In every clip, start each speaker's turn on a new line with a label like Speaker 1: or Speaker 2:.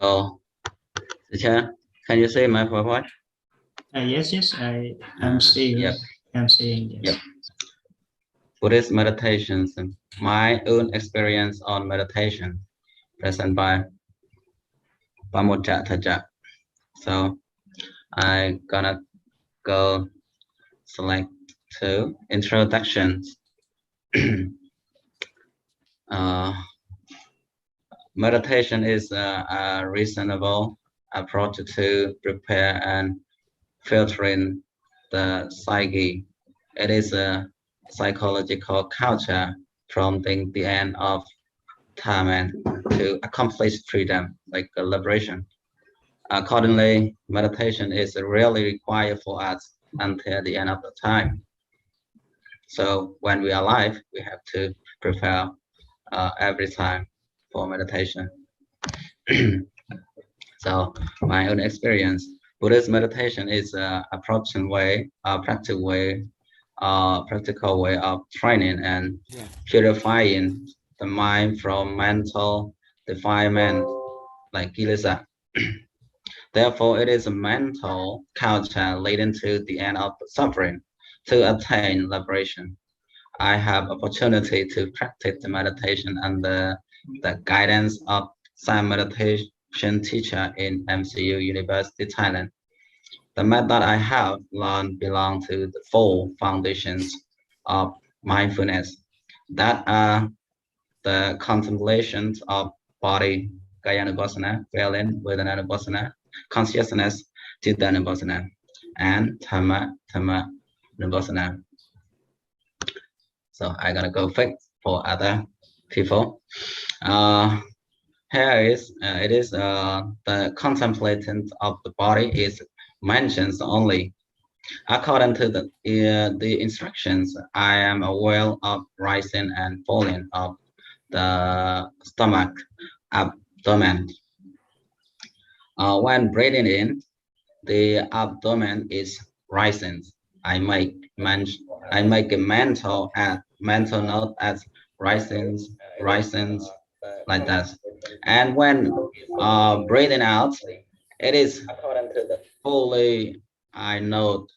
Speaker 1: So, teacher, can you see my PowerPoint?
Speaker 2: Yes, I'm seeing.
Speaker 1: Yep.
Speaker 2: I'm seeing. Yes.
Speaker 1: Yep. Buddhist meditations, my own experience on meditation, present by Pamoja Taja. So, I'm gonna go select two introductions. Meditation is a reasonable approach to prepare and filtering the psyche. It is a psychological culture prompting the end of time to accomplish freedom, like liberation. Accordingly, meditation is really required for us until the end of the time. So when we are alive, we have to prepare every time for meditation. So my own experience, Buddhist meditation is a practical way of training and purifying the mind from mental defilement like kilesa. Therefore, it is a mental culture leading to the end of suffering to attain liberation. I have opportunity to practice the meditation under the guidance of some meditation teacher in MCU University, Thailand. The method I have learned belong to the 4 foundations of mindfulness that are the contemplations of body, Kayanupassana, feeling, Vedananupassana, consciousness, Chittanupassana, and Dhammanupassana. So I'm gonna go fix for other people. Here is the contemplation of the body is mentioned only. According to the instructions, I am aware of rising and falling of the stomach, abdomen. When breathing in, the abdomen is rising. I make a mental note as rising like that. And when breathing out, it is fully, I note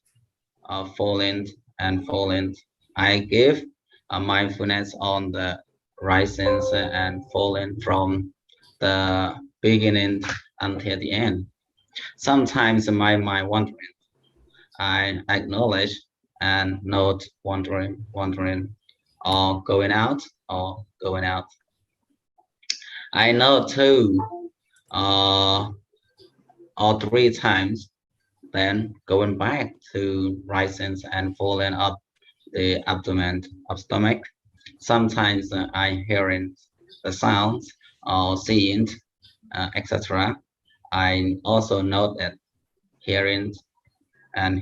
Speaker 1: falling and falling. I give a mindfulness on the rising and falling from the beginning until the end. Sometimes my mind wandering. I acknowledge and note wandering, or going out. I know 2 or 3 times, then going back to rising and falling up the abdomen of stomach. Sometimes I hearing the sounds or seeing, etc. I also note that hearing and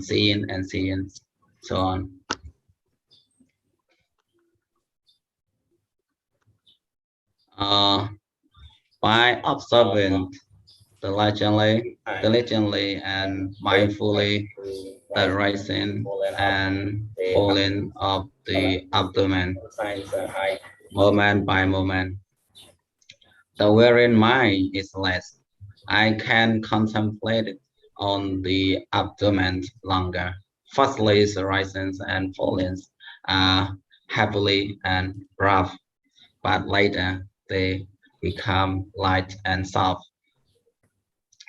Speaker 1: seeing and seeing, so on. By observing diligently and mindfully the rising and falling of the abdomen, moment by moment, the wearing mind is less. I can contemplate it on the abdomen longer. Firstly, the risings and fallings are heavily and rough, but later they become light and soft.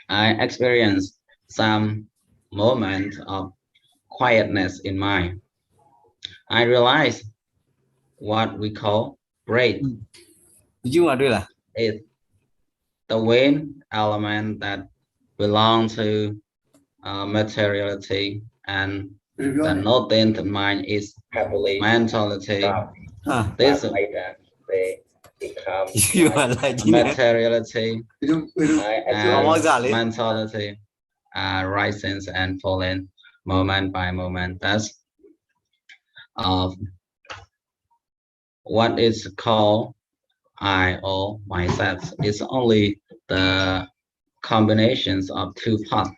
Speaker 1: I experienced some moment of quietness in mind. I realized what we call breath is the wind element that belong to materiality, and the noted mind is mentality. This materiality and mentality are rising and falling moment by moment. That's what is called I or myself. It's only the combinations of 2 parts.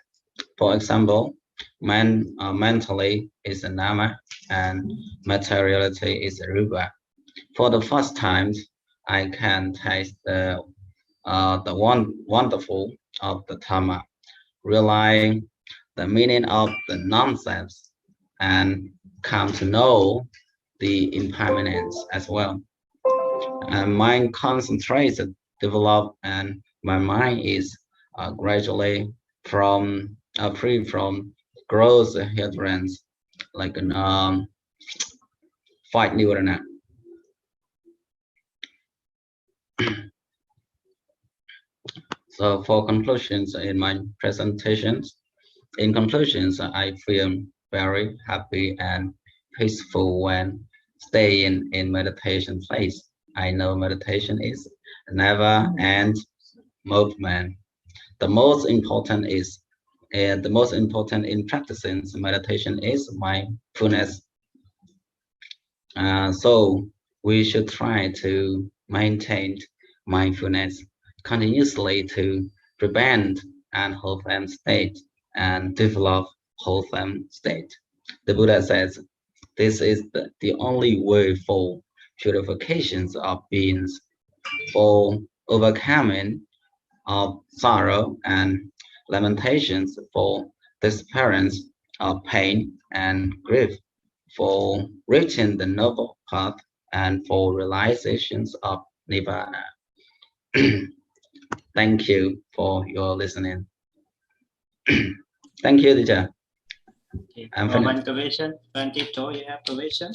Speaker 1: For example, mentally is a nama and materiality is a rupa. For the first time, I can taste the the wonderful of the Dhamma, realize the meaning of the nonsense, and come to know the impermanence as well. And mind concentrates, develop, and my mind is gradually free from gross hindrance, like an fight nirvana. So for conclusions in my presentations, I feel very happy and peaceful when staying in meditation place. I know meditation is never end movement. The most important in practicing meditation is mindfulness. So we should try to maintain mindfulness continuously to prevent unwholesome state and develop wholesome state. The Buddha says this is the only way for purifications of beings, for overcoming of sorrow and lamentations, for disappearance of pain and grief, for reaching the noble path, and for realizations of nirvana. Thank you for your listening. Thank you, teacher.
Speaker 2: Okay.
Speaker 1: I'm
Speaker 2: For
Speaker 1: finished.
Speaker 2: one question, 22, you have question?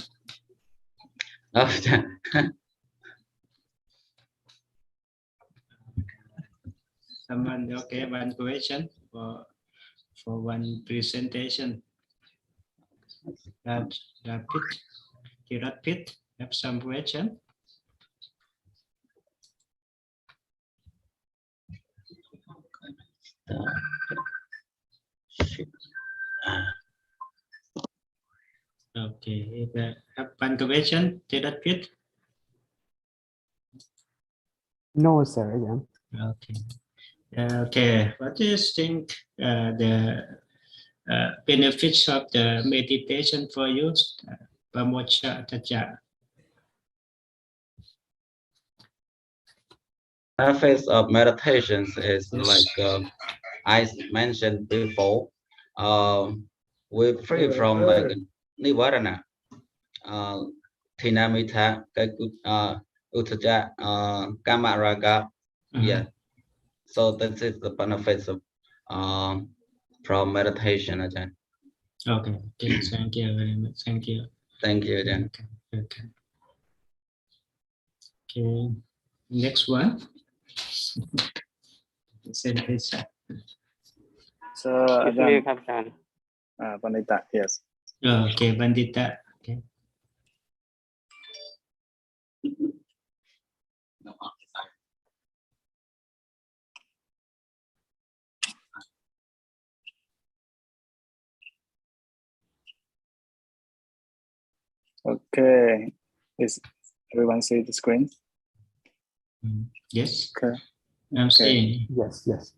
Speaker 1: Oh,
Speaker 2: Someone, okay, one question for one presentation. Rapid, have some question? Okay, if have one question, Rapid?
Speaker 3: No, sir. Yeah.
Speaker 2: Okay. Okay. What do you think the benefits of the meditation for you, Pamocha Taja?
Speaker 1: Benefits of meditations is
Speaker 2: Yes.
Speaker 1: like I mentioned before. We're free from like nirvana, thinamita, uttaja, kama raga. Yeah. So that is the benefits of from meditation, Ajahn.
Speaker 2: Okay. Okay. Thank you very much. Thank you.
Speaker 1: Thank you, Ajahn.
Speaker 2: Okay. Okay. Next one. Same page.
Speaker 4: So Ajahn, Pandita, yes.
Speaker 2: Okay, Bandita. Okay.
Speaker 4: Okay. Is everyone see the screen?
Speaker 2: Yes.
Speaker 4: Okay.
Speaker 2: I'm seeing.
Speaker 3: Yes. Yes.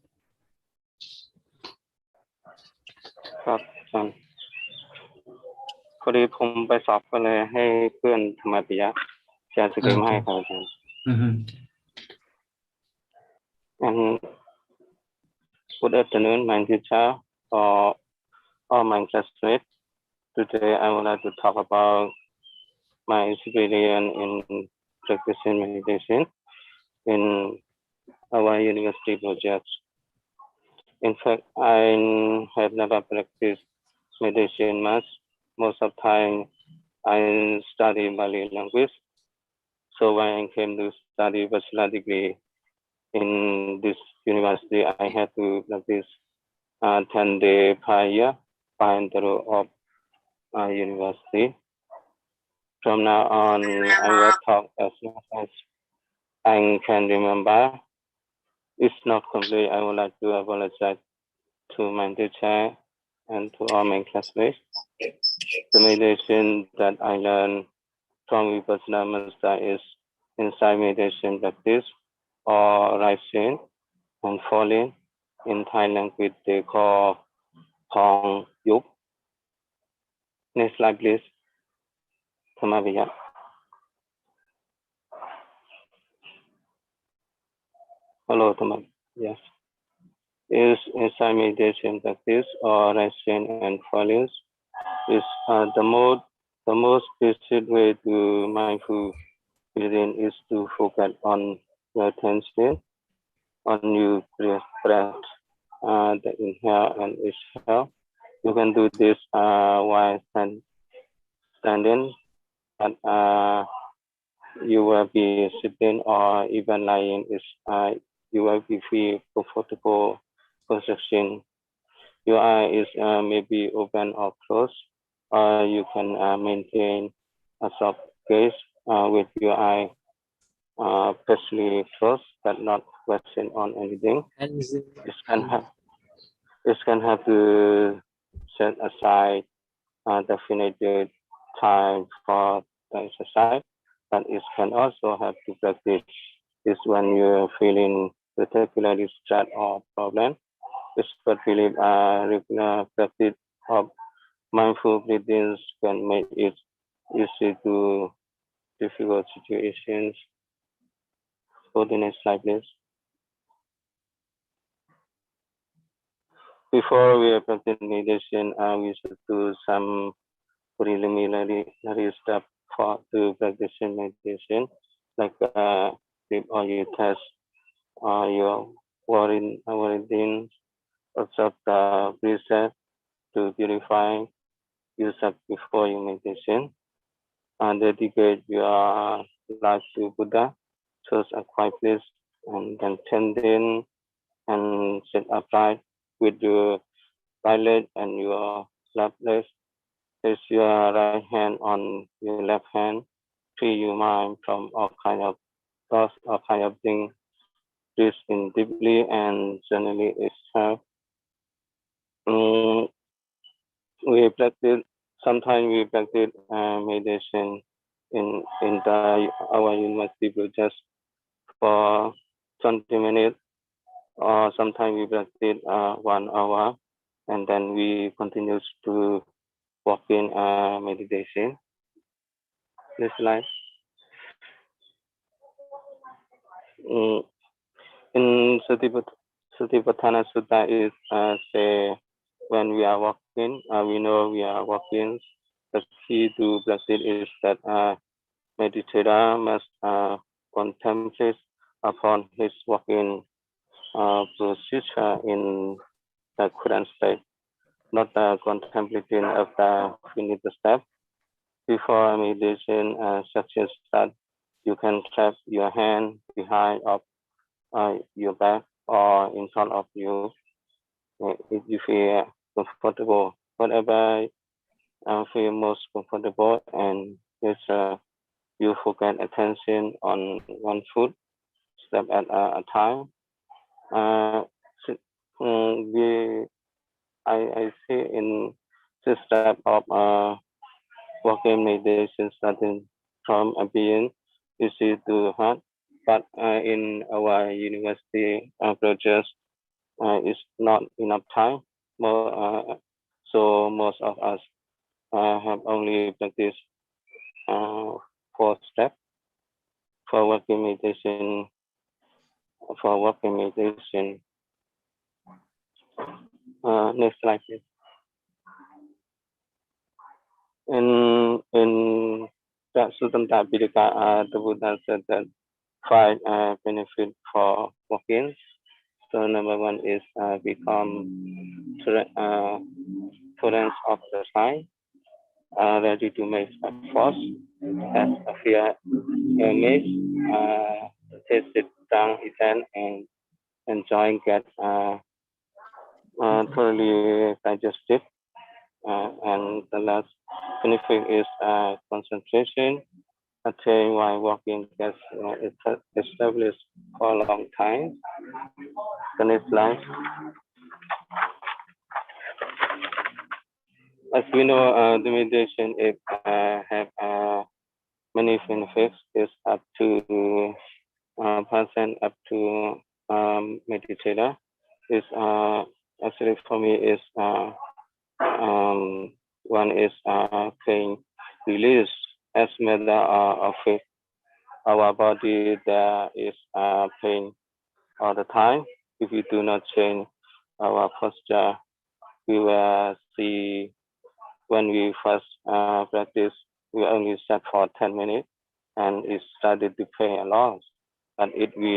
Speaker 5: ครับอาจารย์พอดีผมไปสอบก็เลยให้เพื่อนธรรมปิยะแชร์สกรีนมาให้ครับอาจารย์ And good afternoon, my teacher, or all my classmates. Today I would like to talk about my experience in practicing meditation in our university project. In fact, I have never practiced meditation much. Most of the time, I study Bali language. So when I came to study bachelor degree in this university, I had to practice 10 days per year by the of university. From now on, I will talk as much as I can remember. It's not complete. I would like to apologize to my teacher and to all my classmates. The meditation that I learned from Vipassana Master is inside meditation practice or rising and falling. In Thai language, they call Pong Yup. Next slide, please. Hello, Thomas. Yes. Is inside meditation practice or resting and falling is the most basic way to mindful breathing is to focus on your attention on your breath, the inhale and exhale. You can do this while standing, but you will be sitting or even lying. You will be feel comfortable position. Your eye is maybe open or closed, or you can maintain a soft gaze with your eye partially closed but not resting on anything. It can have to set aside definite time for the exercise, but it can also have to practice this when you're feeling particularly stressed or problem. It's particularly regular practice of mindful breathing can make it easy to difficult situations. Go to the next slide, please. Before we practice meditation, we should do some preliminary step to practice meditation, like sleep or you test your breathing, observe the breath to purify yourself before you meditation, and dedicate your life to Buddha. Choose a quiet place and then turn in and sit upright with your right leg and your left leg. Place your right hand on your left hand. Free your mind from all kind of thoughts, all kind of things. Breathe in deeply and gently exhale. Sometimes we practice meditation in our university just for 20 minutes, or sometimes we practice 1 hour, and then we continue to walk in meditation. Next slide. In Satipatthana Sutta is say when we are walking, we know we are walking. The key to practice is that meditator must contemplate upon his walking procedure in the current state, not contemplating of the finished step. Before meditation, suggest that you can clap your hand behind of your back or in front of you if you feel comfortable. Whatever feel most comfortable, and you focus attention on one foot, step at a time. I see in this step of walking meditation starting from a being easy to hard, but in our university project is not enough time. So most of us have only practiced 4 steps for walking meditation. Next slide, please. In the Sutta Pitaka, the Buddha said that 5 benefits for walking. So number 1 is become tolerance of the sign, ready to make a force, as a fear image, taste it down, eat and enjoying get thoroughly digested. And the last benefit is concentration. Attain while walking gets established for a long time. The next slide. As we know, the meditation have many benefits. It's up to person, up to meditator. Is actually for me is one is pain release. As matter of fact, our body there is pain all the time. If we do not change our posture, we will see when we first practice, we only sat for 10 minutes and it started to pay a lot. But if we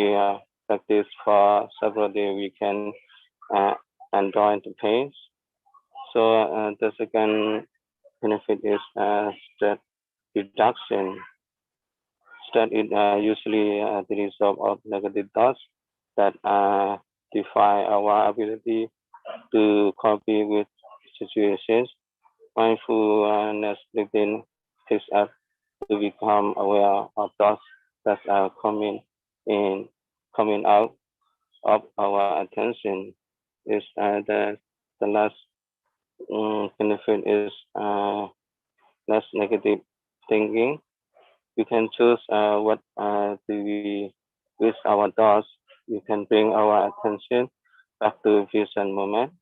Speaker 5: practice for several days, we can enjoy the pain. So the second benefit is stress reduction. Stress is usually the result of negative thoughts that defy our ability to cope with situations. Mindfulness within takes us to become aware of thoughts that are coming out of our attention. Is the last benefit is less negative thinking. We can choose what do we with our thoughts. We can bring our attention back to present moment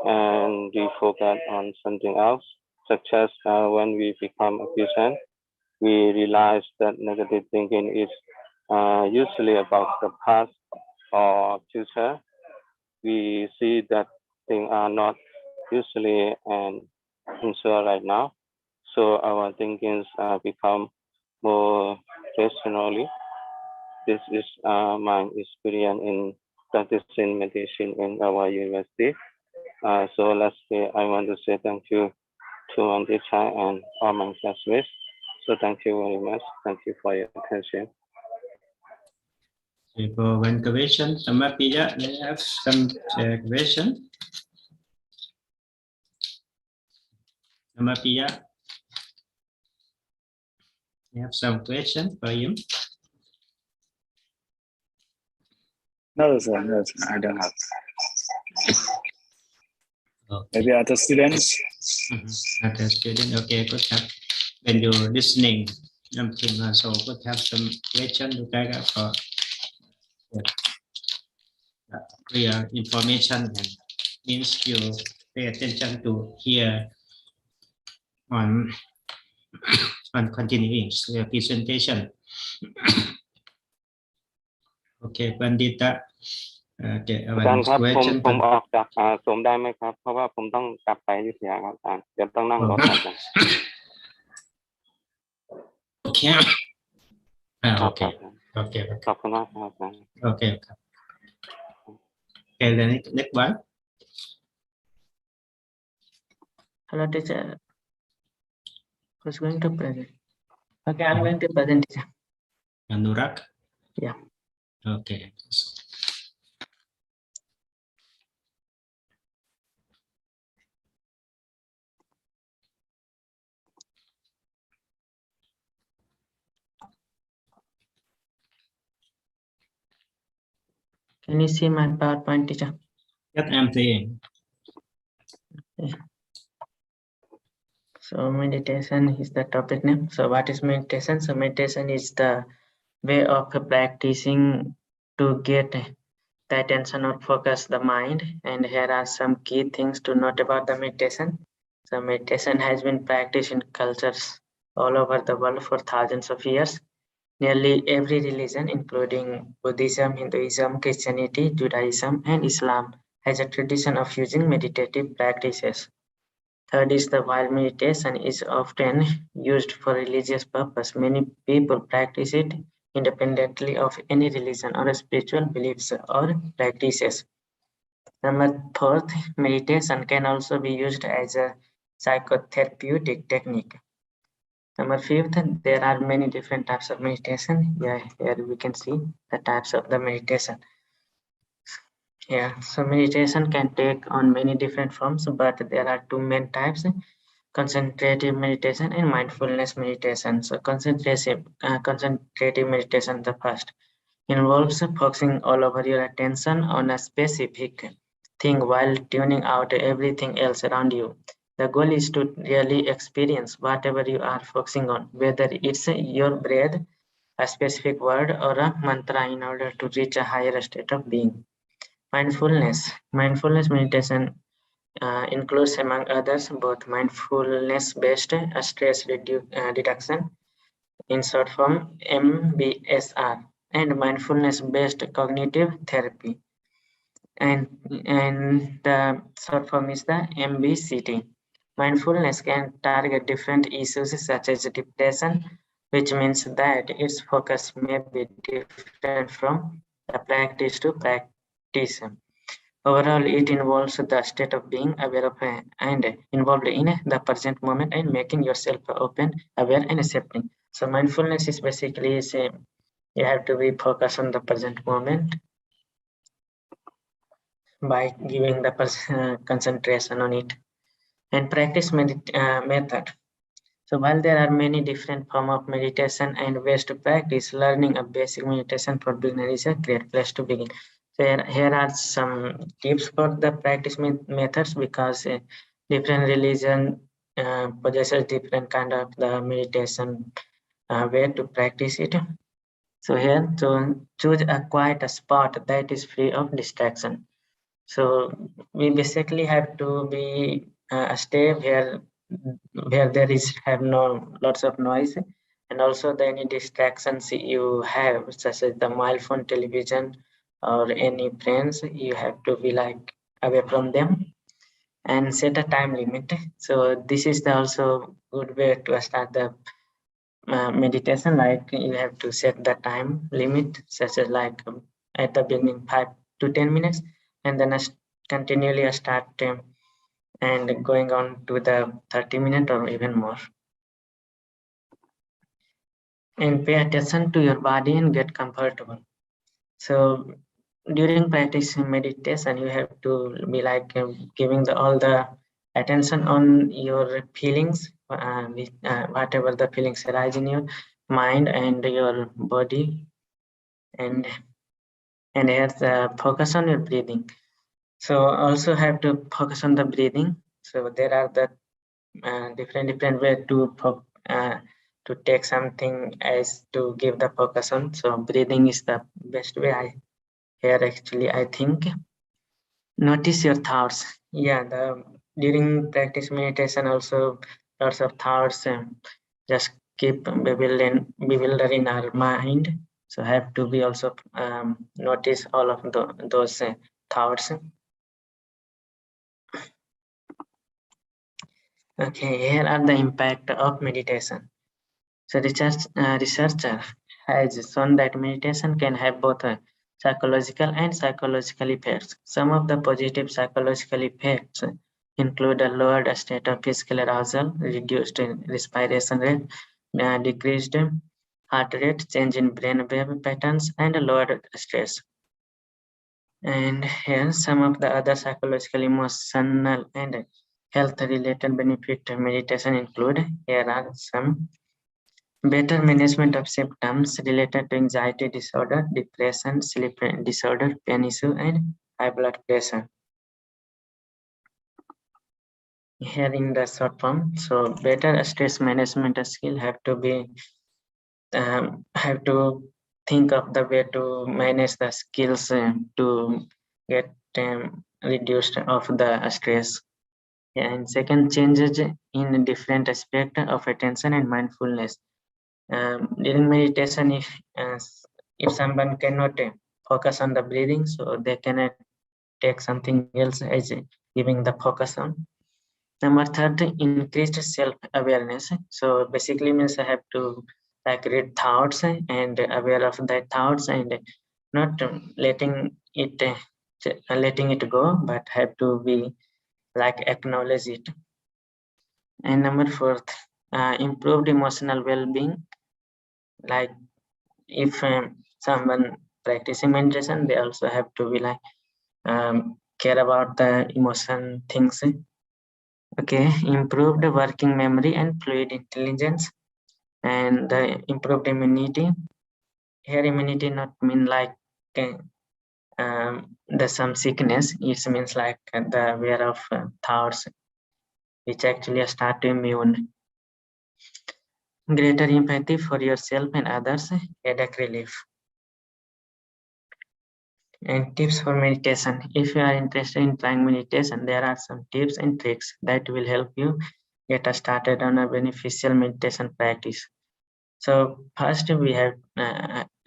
Speaker 5: and we focus on something else, such as when we become a patient, we realize that negative thinking is usually about the past or future. We see that things are not usually and unsure right now, so our thinkings become more rationally. This is my experience in practicing meditation in our university. So lastly, I want to say thank you to my teacher and all my classmates. So thank you very much. Thank you for your attention.
Speaker 2: For one question, Samapiya, may I have some question? Samapiya, I have some question for you.
Speaker 4: No, sir. No, sir. I don't have. Maybe other students.
Speaker 2: Other student, okay, good have. When you're listening, so could have some question to take up for clear information and means you pay attention to hear on continuing presentation. Okay, Pandita. Okay,
Speaker 5: อาจารย์ครับผมออกจากสมได้ไหมครับเพราะว่าผมต้องกลับไปอยุธยาครับอาจารย์เดี๋ยวต้องนั่งรถอาจารย์
Speaker 2: Okay. Okay. Okay.
Speaker 5: ขอบคุณมากครับอาจารย์
Speaker 2: Okay. Okay, then next one.
Speaker 6: Hello, teacher. Who's going to present? Okay, I'm going to present, teacher.
Speaker 2: Anurag?
Speaker 6: Yeah.
Speaker 2: Okay.
Speaker 6: Can you see my PowerPoint, teacher?
Speaker 2: Yes, I'm seeing.
Speaker 6: Okay. So meditation is the topic name. So what is meditation? So meditation is the way of practicing to get the attention or focus the mind. And here are some key things to note about the meditation. So meditation has been practiced in cultures all over the world for thousands of years. Nearly every religion, including Buddhism, Hinduism, Christianity, Judaism, and Islam, has a tradition of using meditative practices. Third is the while meditation is often used for religious purpose, many people practice it independently of any religion or spiritual beliefs or practices. Number fourth, meditation can also be used as a psychotherapeutic technique. Number fifth, there are many different types of meditation. Here we can see the types of the meditation. Yeah, so meditation can take on many different forms, but there are two main types: concentrative meditation and mindfulness meditation. So concentrative meditation, the first, involves focusing all over your attention on a specific thing while tuning out everything else around you. The goal is to really experience whatever you are focusing on, whether it's your breath, a specific word, or a mantra, in order to reach a higher state of being. Mindfulness meditation includes, among others, both mindfulness-based stress reduction, in short form MBSR, and mindfulness-based cognitive therapy. And the short form is the MBCT. Mindfulness can target different issues such as depression, which means that its focus may be different from the practice to practice. Overall, it involves the state of being aware of and involved in the present moment and making yourself open, aware, and accepting. So mindfulness is basically you have to be focused on the present moment by giving the concentration on it. And practice method. So while there are many different forms of meditation and ways to practice, learning a basic meditation for beginners is a great place to begin. So here are some tips for the practice methods, because different religion possesses different kind of the meditation way to practice it. So here, to choose a quiet spot that is free of distraction. So we basically have to be stay where there is have no lots of noise, and also the any distractions you have, such as the mobile phone, television, or any friends, you have to be like away from them, and set a time limit. So this is the also good way to start the meditation. Like you have to set the time limit, such as like at the beginning 5 to 10 minutes, and then continually start and going on to the 30 minutes or even more. And pay attention to your body and get comfortable. So during practicing meditation, you have to be like giving all the attention on your feelings, whatever the feelings arise in your mind and your body, and here's focus on your breathing. So also have to focus on the breathing. So there are the different way to take something as to give the focus on. So breathing is the best way I think. Notice your thoughts. Yeah, during practice meditation also lots of thoughts just keep bewildering our mind. So have to be also notice all of those thoughts. Okay, here are the impact of meditation. So researcher has shown that meditation can have both psychological and psychological effects. Some of the positive psychological effects include a lowered state of physical arousal, reduced respiration rate, decreased heart rate, change in brain wave patterns, and lowered stress. And here some of the other psychological, emotional, and health-related benefit of meditation include. Here are some. Better management of symptoms related to anxiety disorder, depression, sleep disorder, pain issue, and high blood pressure. Here in the short form, so better stress management skill have to be have to think of the way to manage the skills to get reduced of the stress. And second, changes in different aspect of attention and mindfulness. During meditation, if someone cannot focus on the breathing, so they cannot take something else as giving the focus on. Number third, increased self-awareness. So basically means I have to like read thoughts and aware of the thoughts and not letting it go, but have to be like acknowledge it. And number fourth, improved emotional well-being. Like if someone practicing meditation, they also have to be like care about the emotion things. Okay, improved working memory and fluid intelligence, and the improved immunity. Here immunity not mean like the some sickness. It means like the aware of thoughts which actually start to immune. Greater empathy for yourself and others, headache relief. And tips for meditation. If you are interested in trying meditation, there are some tips and tricks that will help you get started on a beneficial meditation practice. So first we have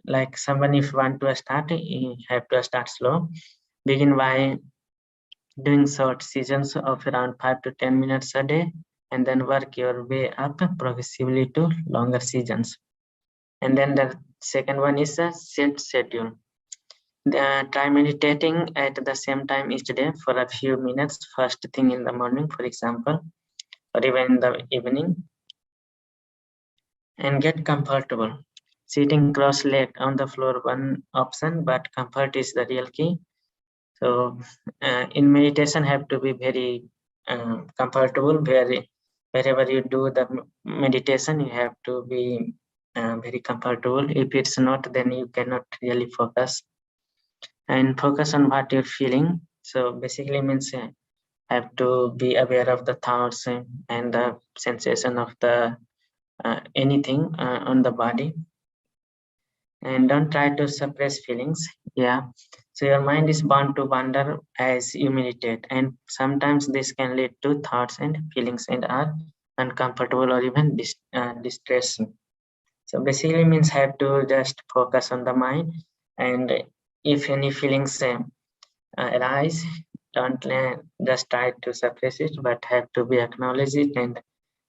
Speaker 6: like someone if want to start, you have to start slow. Begin by doing short sessions of around 5 to 10 minutes a day, and then work your way up progressively to longer sessions. And then the second one is a set schedule. Try meditating at the same time each day for a few minutes, first thing in the morning, for example, or even in the evening. And get comfortable. Sitting cross-legged on the floor, one option, but comfort is the real key. So in meditation, have to be very comfortable. Wherever you do the meditation, you have to be very comfortable. If it's not, then you cannot really focus. And focus on what you're feeling. So basically means have to be aware of the thoughts and the sensation of the anything on the body. And don't try to suppress feelings. Yeah, so your mind is bound to wander as you meditate, and sometimes this can lead to thoughts and feelings and are uncomfortable or even distressing. So basically means have to just focus on the mind, and if any feelings arise, don't just try to suppress it, but have to be acknowledge it and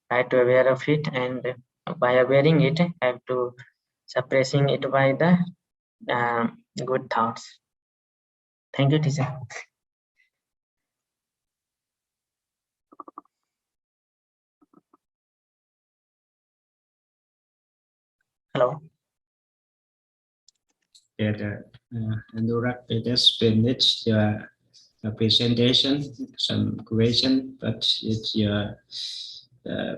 Speaker 6: try to aware of it, and by awareing it, have to suppressing it by the good thoughts. Thank you, teacher. Hello.
Speaker 2: Anurag, just finish the presentation, some question, but it's your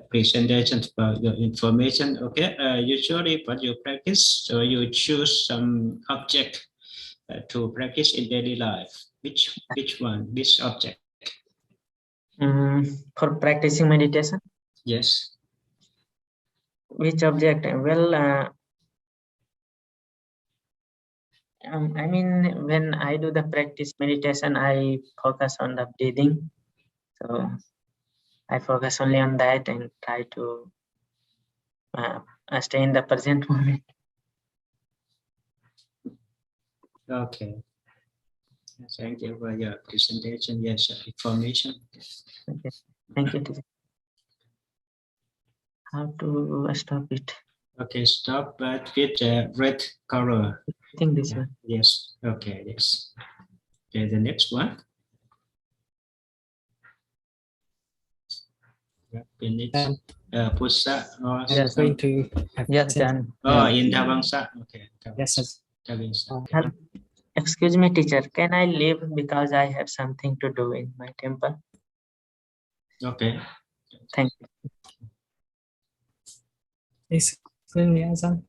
Speaker 2: presentation about your information. Okay, usually when you practice, so you choose some object to practice in daily life. Which one? Which object?
Speaker 6: For practicing meditation?
Speaker 2: Yes.
Speaker 6: Which object? Well, I mean, when I do the practice meditation, I focus on the breathing. So I focus only on that and try to stay in the present moment.
Speaker 2: Okay. Thank you for your presentation. Yes, information.
Speaker 6: Okay. Thank you, teacher. How to stop it?
Speaker 2: Okay, stop, but with red color.
Speaker 6: I think this one.
Speaker 2: Yes. Okay. Yes. Okay. The next one. Pusa or
Speaker 3: I'm going to have
Speaker 6: Yes, done.
Speaker 2: oh, in Tavangsa. Okay.
Speaker 3: Yes,
Speaker 2: Tavangsa.
Speaker 6: Excuse me, teacher. Can I leave because I have something to do in my temple?
Speaker 2: Okay.
Speaker 6: Thank you.
Speaker 3: excuse me, Azam.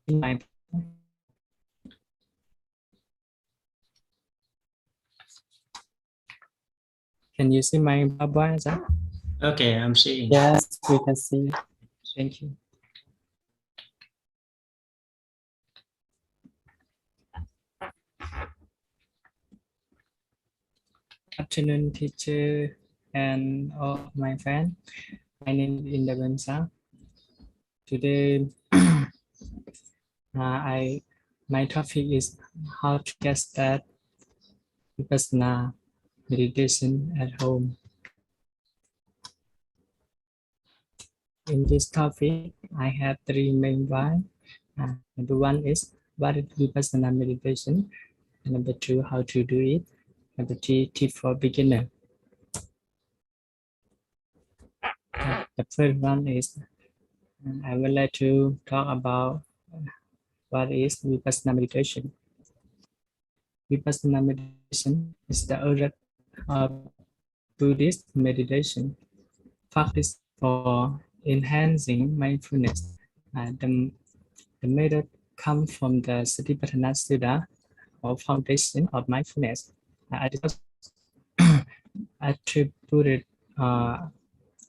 Speaker 3: Can you see my baba, Azam?
Speaker 2: Okay, I'm seeing.
Speaker 3: Yes, we can see. Thank you. Afternoon, teacher and all my friends. My name is Indaban Sang. Today, my topic is how to get started Vipassana meditation at home. In this topic, I have three main points. Number one is what is Vipassana meditation. And number two, how to do it. Number three, tip for beginner. The first one is I would like to talk about what is Vipassana meditation. Vipassana meditation is the order of Buddhist meditation practice for enhancing mindfulness. The method comes from the Satipatthana Sutta, or foundation of mindfulness. Attributed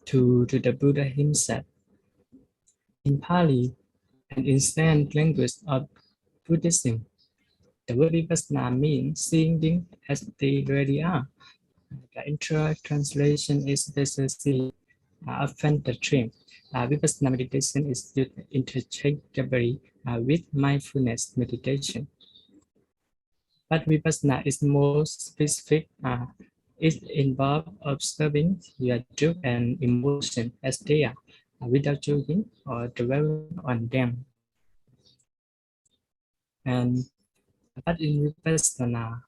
Speaker 3: to the Buddha himself. In Pali, an ancient language of Buddhism, the word Vipassana means seeing things as they really are. The indirect translation is basically often the dream. Vipassana meditation is used interchangeably with mindfulness meditation. But Vipassana is more specific. It involves observing your thought and emotion as they are, without judging or dwelling on them. And but in Vipassana,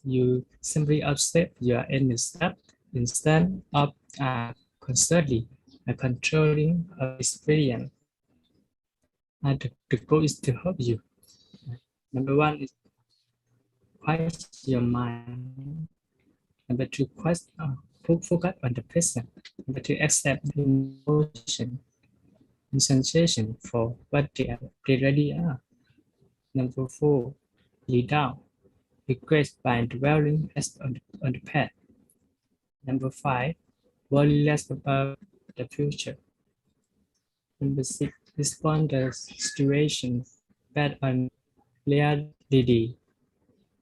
Speaker 3: you simply observe your inner self instead of constantly controlling experience. The goal is to help you. Number one is quiet your mind. Number two, focus on the present. Number two, accept the emotion and sensation for what they really are. Number four, lay down. Regret by dwelling on the past. Number five, worry less about the future. Number six, respond to situation based on reality.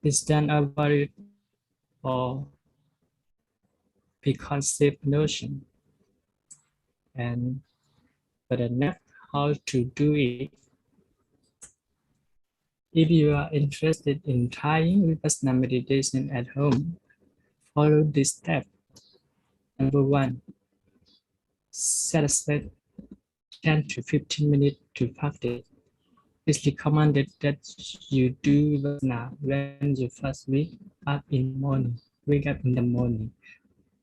Speaker 3: Instead of worry or preconceived notion. And for the next, how to do it. If you are interested in trying Vipassana meditation at home, follow this step. Number one, set aside 10 to 15 minutes to practice. It's recommended that you do Vipassana when you first wake up in the morning.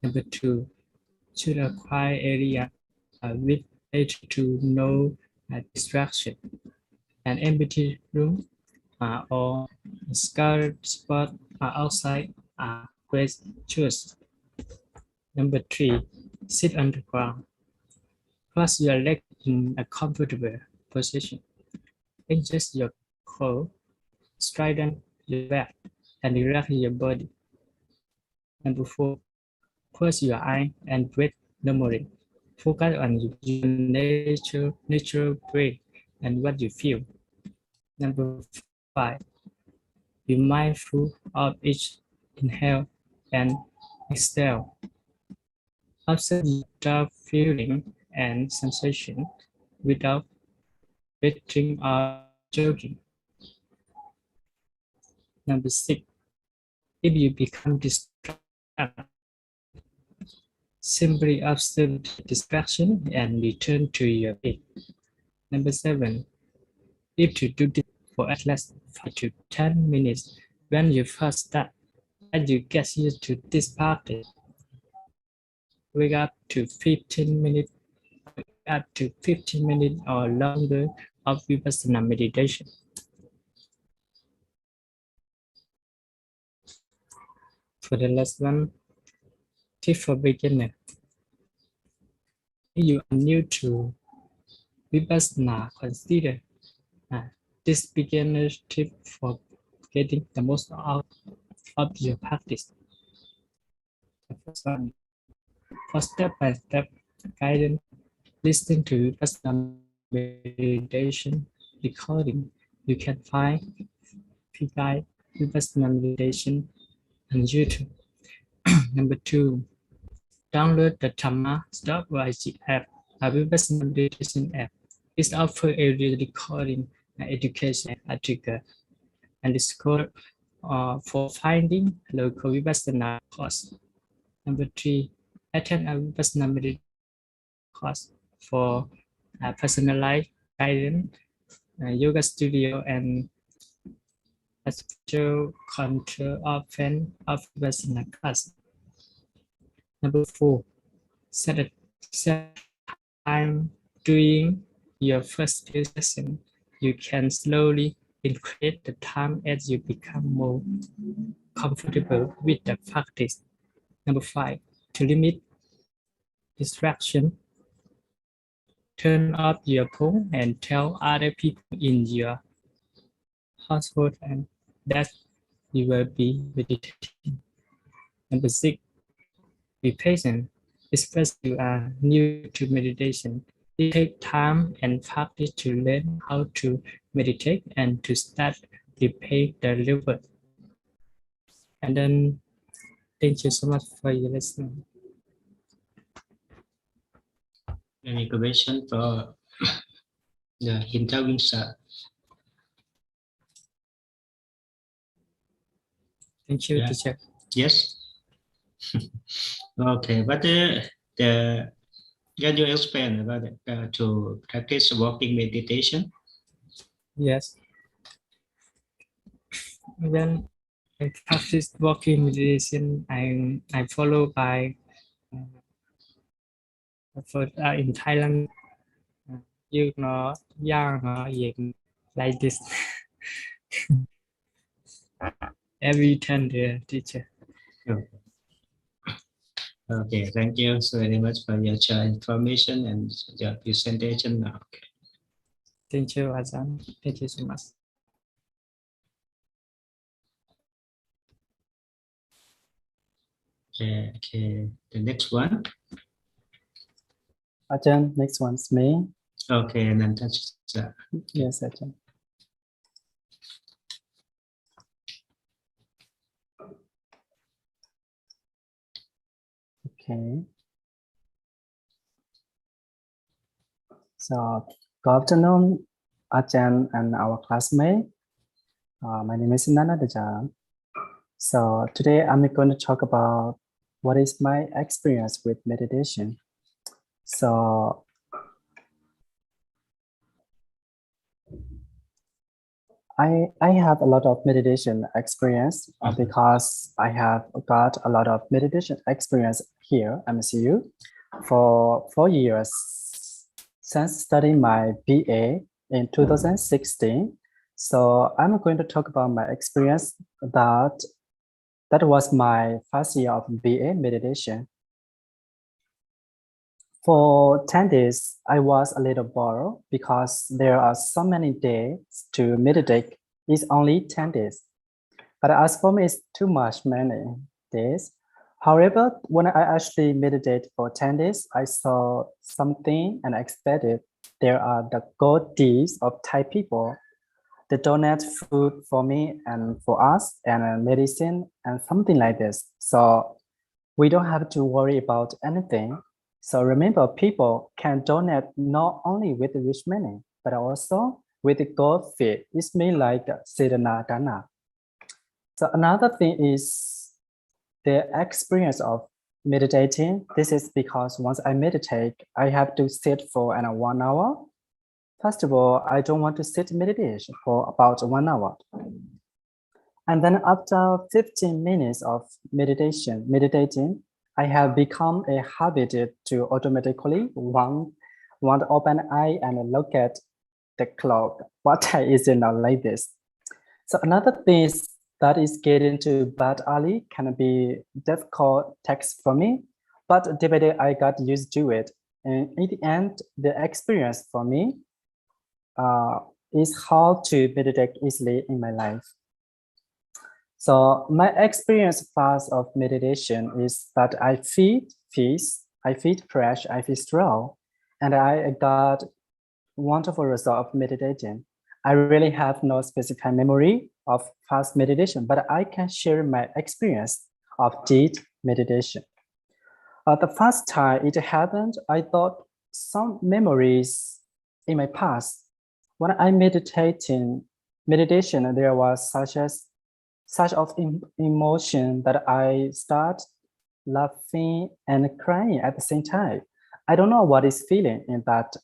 Speaker 3: Number two, choose a quiet area with to no distraction. An empty room or a scarred spot outside are great choice. Number three, sit on the ground. Cross your legs in a comfortable position. Adjust your core, straighten your back, and relax your body. Number four, close your eyes and breathe normally. Focus on your natural breath and what you feel. Number five, be mindful of each inhale and exhale. Observe your feeling and sensation without breathing or joking. Number six, if you become distracted, simply observe the distraction and return to your bed. Number seven, if you do this for at least 5 to 10 minutes when you first start, as you get used to this practice, wake up to 15 minutes or longer of Vipassana meditation. For the last one, tip for beginner. If you are new to Vipassana, consider this beginner tip for getting the most out of your practice. The first one, for step-by-step guidance, listen to Vipassana meditation recording. You can find free guide Vipassana meditation on YouTube. Number two, download the Dhamma.yg app, a Vipassana meditation app. It offers a recording education article and Discord for finding local Vipassana course. Number three, attend a Vipassana meditation course for personalized guidance, yoga studio, and a special control of Vipassana class. Number four, set time during your first session. You can slowly increase the time as you become more comfortable with the practice. Number five, to limit distraction, turn off your phone and tell other people in your household and that you will be meditating. Number six, be patient, especially you are new to meditation. It takes time and practice to learn how to meditate and to start repay the reward. And then, thank you so much for your listening.
Speaker 2: Any question for the interviewing sir?
Speaker 3: Thank you,
Speaker 2: Yeah.
Speaker 3: teacher.
Speaker 2: Yes. Okay, but can you explain about it, to practice walking meditation?
Speaker 3: Yes. When I practice walking meditation, I follow by in Thailand, you know, young like this. Every 10 day, teacher.
Speaker 2: Okay, thank you so very much for your information and your presentation now. Okay.
Speaker 3: Thank you, Ajahn. Thank you so much.
Speaker 2: Okay, the next one.
Speaker 7: Ajahn, next one's me.
Speaker 2: Okay, and then touch.
Speaker 7: Yes, Ajahn. Okay. So, good afternoon, Ajahn and our classmate. My name is Nana Ajahn. So today I'm going to talk about what is my experience with meditation. So I have a lot of meditation experience because I have got a lot of meditation experience here at MCU for 4 years since studying my BA in 2016. So I'm going to talk about my experience that was my first year of BA meditation. For 10 days, I was a little bored because there are so many days to meditate. It's only 10 days. But as for me, it's too much many days. However, when I actually meditate for 10 days, I saw something unexpected. There are the good deeds of Thai people. They donate food for me and for us and medicine and something like this. So we don't have to worry about anything. So remember, people can donate not only with rich money, but also with good faith. It's mean like Sedana Dana. So another thing is the experience of meditating. This is because once I meditate, I have to sit for 1 hour. First of all, I don't want to sit meditation for about 1 hour. And then after 15 minutes of meditating, I have become a habit to automatically want to open eye and look at the clock. What time is it now like this? So another thing that is getting to bed early can be difficult text for me, but day by day I got used to it. And in the end, the experience for me is how to meditate easily in my life. So my experience first of meditation is that I feel peace, I feel fresh, I feel strong, and I got wonderful result of meditating. I really have no specific memory of past meditation, but I can share my experience of deep meditation. The first time it happened, I thought some memories in my past. When I meditation, there was such of emotion that I start laughing and crying at the same time. I don't know what is feeling in that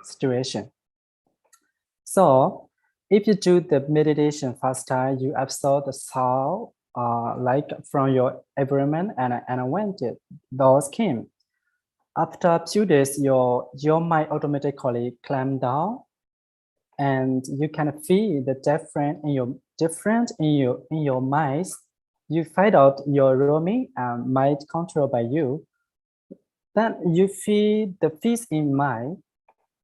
Speaker 7: situation. So if you do the meditation first time, you absorb the sound like from your environment and when those came. After a few days, your mind automatically calm down, and you can feel the different in your mind. You find out your roaming and mind controlled by you. Then you feel the peace in mind.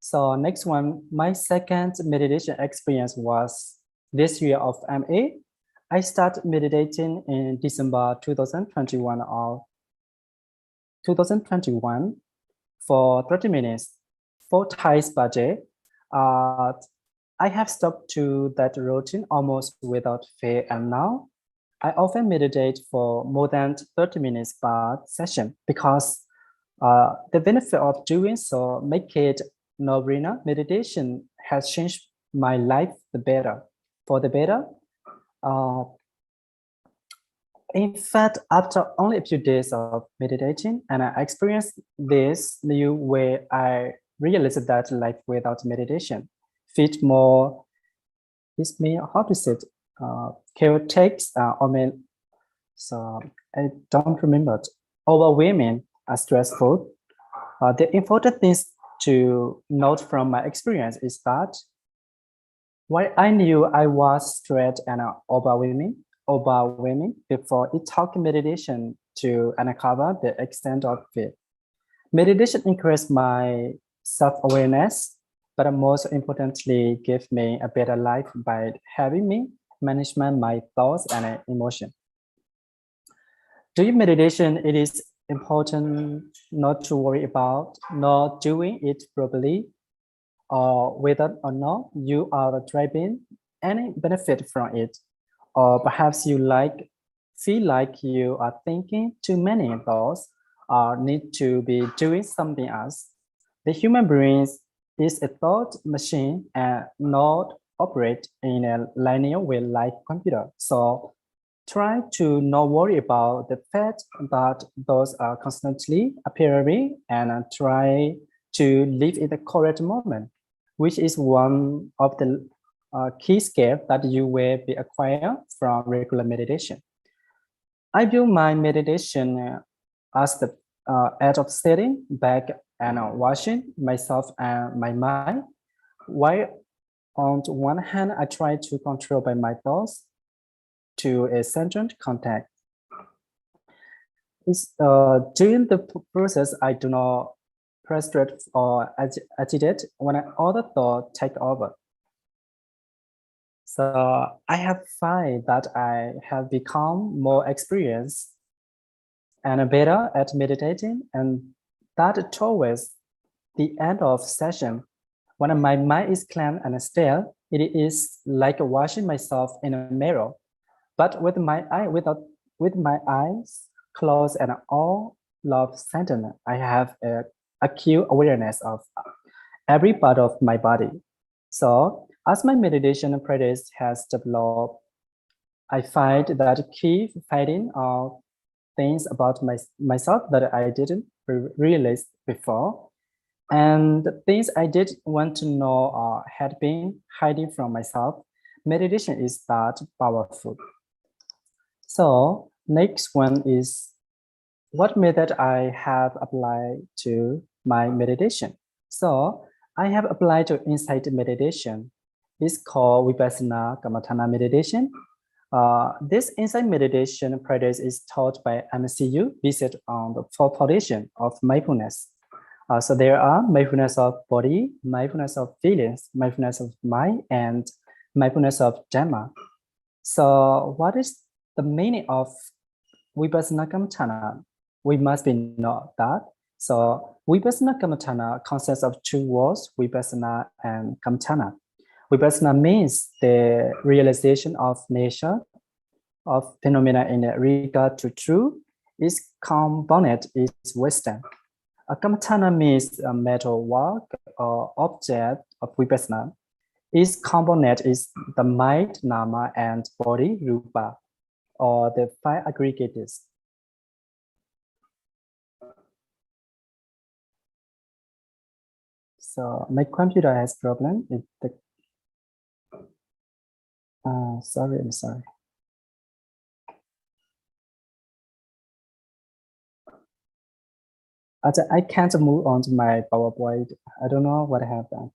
Speaker 7: So next one, my second meditation experience was this year of MA. I started meditating in December 2021 or 2021 for 30 minutes, 4 times per day. I have stopped to that routine almost without fail, and now I often meditate for more than 30 minutes per session because the benefit of doing so make it no-brainer. Meditation has changed my life for the better. In fact, after only a few days of meditating, and I experienced this new way, I realized that life without meditation fit more, is more, how to say it, chaotic, so I don't remember it. Overwhelming, stressful. The important things to note from my experience is that while I knew I was stressed and overwhelming before it took meditation to uncover the extent of it. Meditation increased my self-awareness, but most importantly, gave me a better life by helping me manage my thoughts and emotions. During meditation, it is important not to worry about not doing it properly, or whether or not you are deriving any benefit from it, or perhaps you feel like you are thinking too many thoughts or need to be doing something else. The human brain is a thought machine and not operate in a linear way like computer. So try to not worry about the fact that those are constantly appearing and try to live in the correct moment, which is one of the key skills that you will be acquired from regular meditation. I view my meditation as the act of sitting back and watching myself and my mind, while on one hand, I try to control by my thoughts to a centered contact. During the process, I do not frustrate or agitate when other thoughts take over. So I have found that I have become more experienced and better at meditating, and that towards the end of session, when my mind is calm and still, it is like watching myself in a mirror. But with my eyes closed and all love centered, I have a acute awareness of every part of my body. So as my meditation practice has developed, I find that keep finding out things about myself that I didn't realize before, and the things I did want to know had been hiding from myself. Meditation is that powerful. So next one is what method I have applied to my meditation. So I have applied to insight meditation. It's called Vipassana Kammatthana meditation. This insight meditation practice is taught by MCU based on the four foundations of mindfulness. So there are mindfulness of body, mindfulness of feelings, mindfulness of mind, and mindfulness of Dhamma. So what is the meaning of Vipassana Kammatthana? We must be know that. So Vipassana Kammatthana consists of two words, Vipassana and Kammatthana. Vipassana means the realization of nature of phenomena in regard to truth. Its component is wisdom. A Kammatthana means a mental work or object of Vipassana. Its component is the mind, nama, and body, rupa, or the five aggregates. So my computer has problem. I'm sorry. I can't move on to my PowerPoint. I don't know what I have done.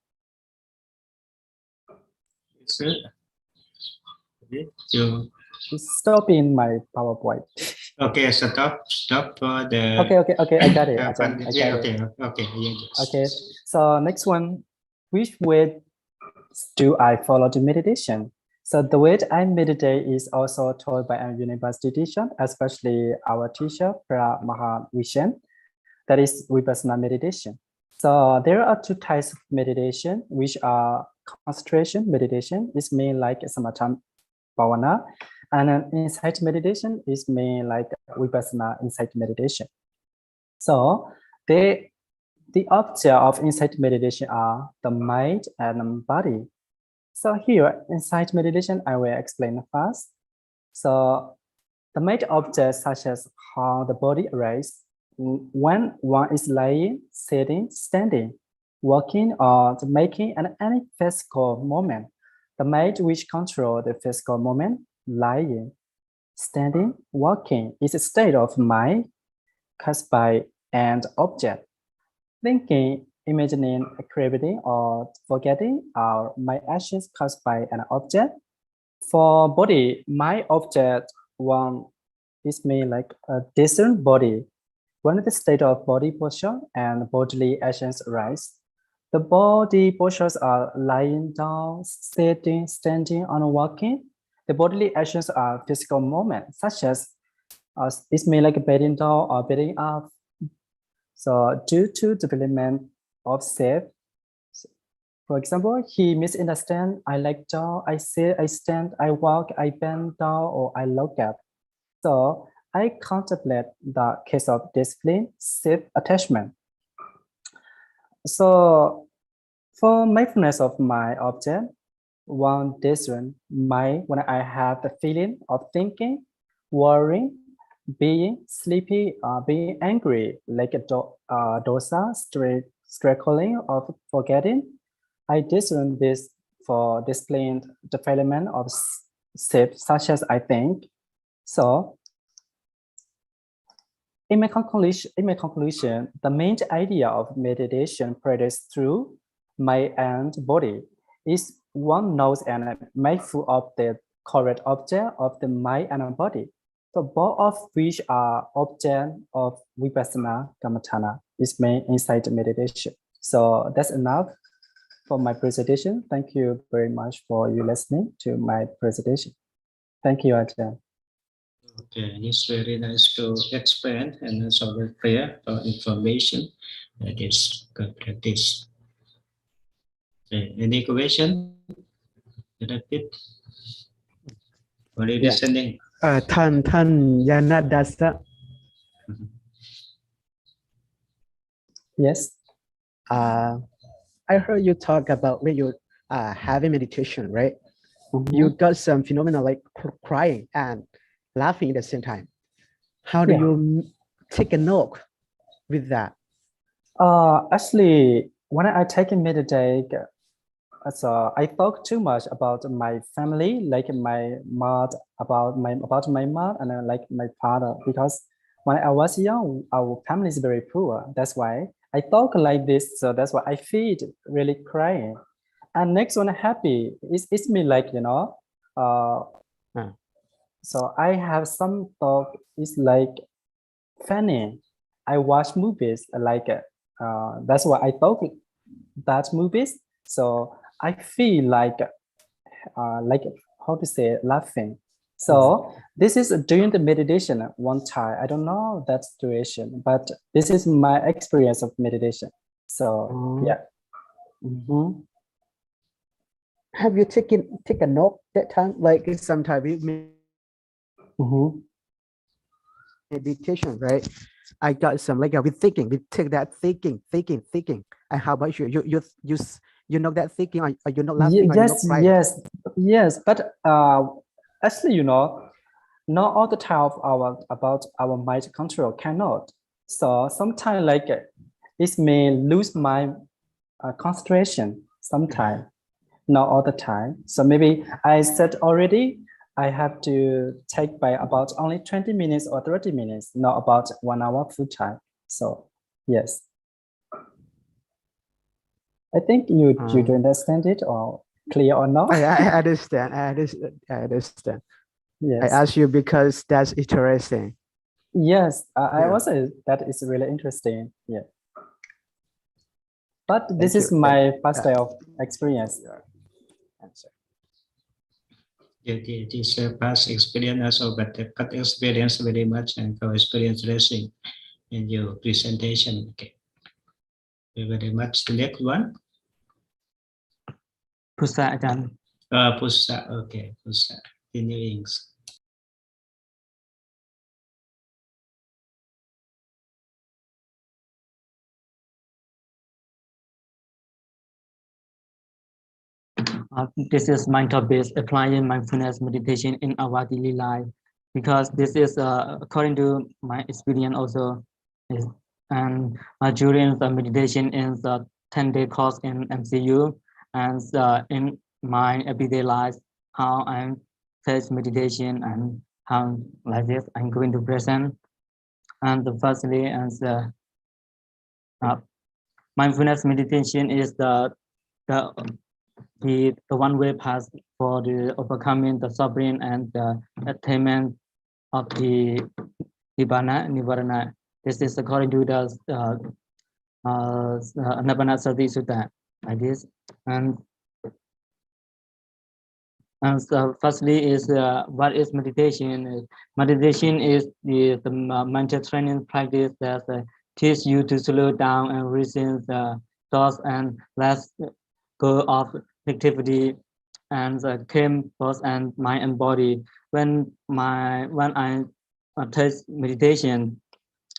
Speaker 7: It's stopping my PowerPoint.
Speaker 2: Okay, stop for the.
Speaker 7: Okay. I got it.
Speaker 2: Okay.
Speaker 7: So next one, which way do I follow the meditation? So the way I meditate is also taught by a university teacher, especially our teacher, Pra Maha Vishen. That is Vipassana meditation. So there are two types of meditation, which are concentration meditation, is mainly like Samatha Bhavana, and an insight meditation is mainly like Vipassana insight meditation. So the object of insight meditation are the mind and body. So here, insight meditation, I will explain first. So The main objects such as how the body arises when one is lying, sitting, standing, walking, or making any physical movement. The mind which controls the physical movement, lying, standing, walking, is a state of mind caused by an object. Thinking, imagining, creating, or forgetting are my actions caused by an object. For body, my object one is me like a discern body. When the state of body posture and bodily actions arise, the body postures are lying down, sitting, standing, or walking. The bodily actions are physical movements, such as it's me like bending down or bending up. So due to development of self, for example, he misunderstands I like down, I sit, I stand, I walk, I bend down, or I look up. So I contemplate the case of discipline, self-attachment. So for mindfulness of my object, one discern mind when I have the feeling of thinking, worrying, being sleepy, being angry, like a dosa, struggling, or forgetting. I discern this for displaying development of self, such as I think. So in my conclusion, the main idea of meditation practice through mind and body is one knows and mindful of the correct object of the mind and body. So both of which are object of Vipassana Kammatthana is main inside meditation. So that's enough for my presentation. Thank you very much for you listening to my presentation. Thank you, Ajahn.
Speaker 2: Okay, it's very nice to explain and also very clear for information. That is good practice. Okay, any question? Repeat. What are you listening?
Speaker 8: ท่านยานาดัส
Speaker 7: Yes.
Speaker 8: I heard you talk about when you having meditation, right?
Speaker 7: Mm-hmm.
Speaker 8: You got some phenomena like crying and laughing at the same time. How do you take a note with that?
Speaker 7: Actually, when I take a meditation, so I thought too much about my family, like my mom, about my mom, and like my father, because when I was young, our family is very poor. That's why I talk like this. So that's why I feel really crying. And next one, happy. It's me like, you know. So I have some thought. It's like funny. I watch movies like that's why I thought that movies. So I feel like how to say laughing. So this is during the meditation one time. I don't know that situation, but this is my experience of meditation. So yeah. Mm-hmm.
Speaker 8: Have you take a note that time? Like sometimes we meditation, right? I got some like we thinking. We take that thinking. And how about you? You know that thinking, or you're not laughing?
Speaker 7: Yes. But actually, you know, not all the time about our mind control cannot. So sometimes like it may lose my concentration. Sometimes, not all the time. So maybe I said already. I have to take by about only 20 minutes or 30 minutes, not about 1 hour full time. So yes. I think you do understand it or clear or not?
Speaker 8: I understand.
Speaker 7: Yes.
Speaker 8: I ask you because that's interesting.
Speaker 7: Yes, I also that is really interesting. Yeah. But this is my first day of experience.
Speaker 8: Answer.
Speaker 2: It is a past experience also, but the cut experience very much and co experience racing in your presentation. Okay. Thank you very much. The next one.
Speaker 3: Pusa Ajahn.
Speaker 2: Pusa. Okay, Pusa. Continuing.
Speaker 3: This is mind-based applying mindfulness meditation in our daily life.
Speaker 9: because this is according to my experience also is, and during the meditation in the 10-day course in MCU and in my everyday life, how I face meditation and how like this I'm going to present. And the firstly, and mindfulness meditation is the one way path for the overcoming the suffering and the attainment of the Nibbana. This is according to the Anapanasati Sati Sutta, like this. And so firstly is what is meditation? Meditation is the mental training practice that teach you to slow down and resist the thoughts and let go of activity and calm thoughts and mind and body. When I take meditation,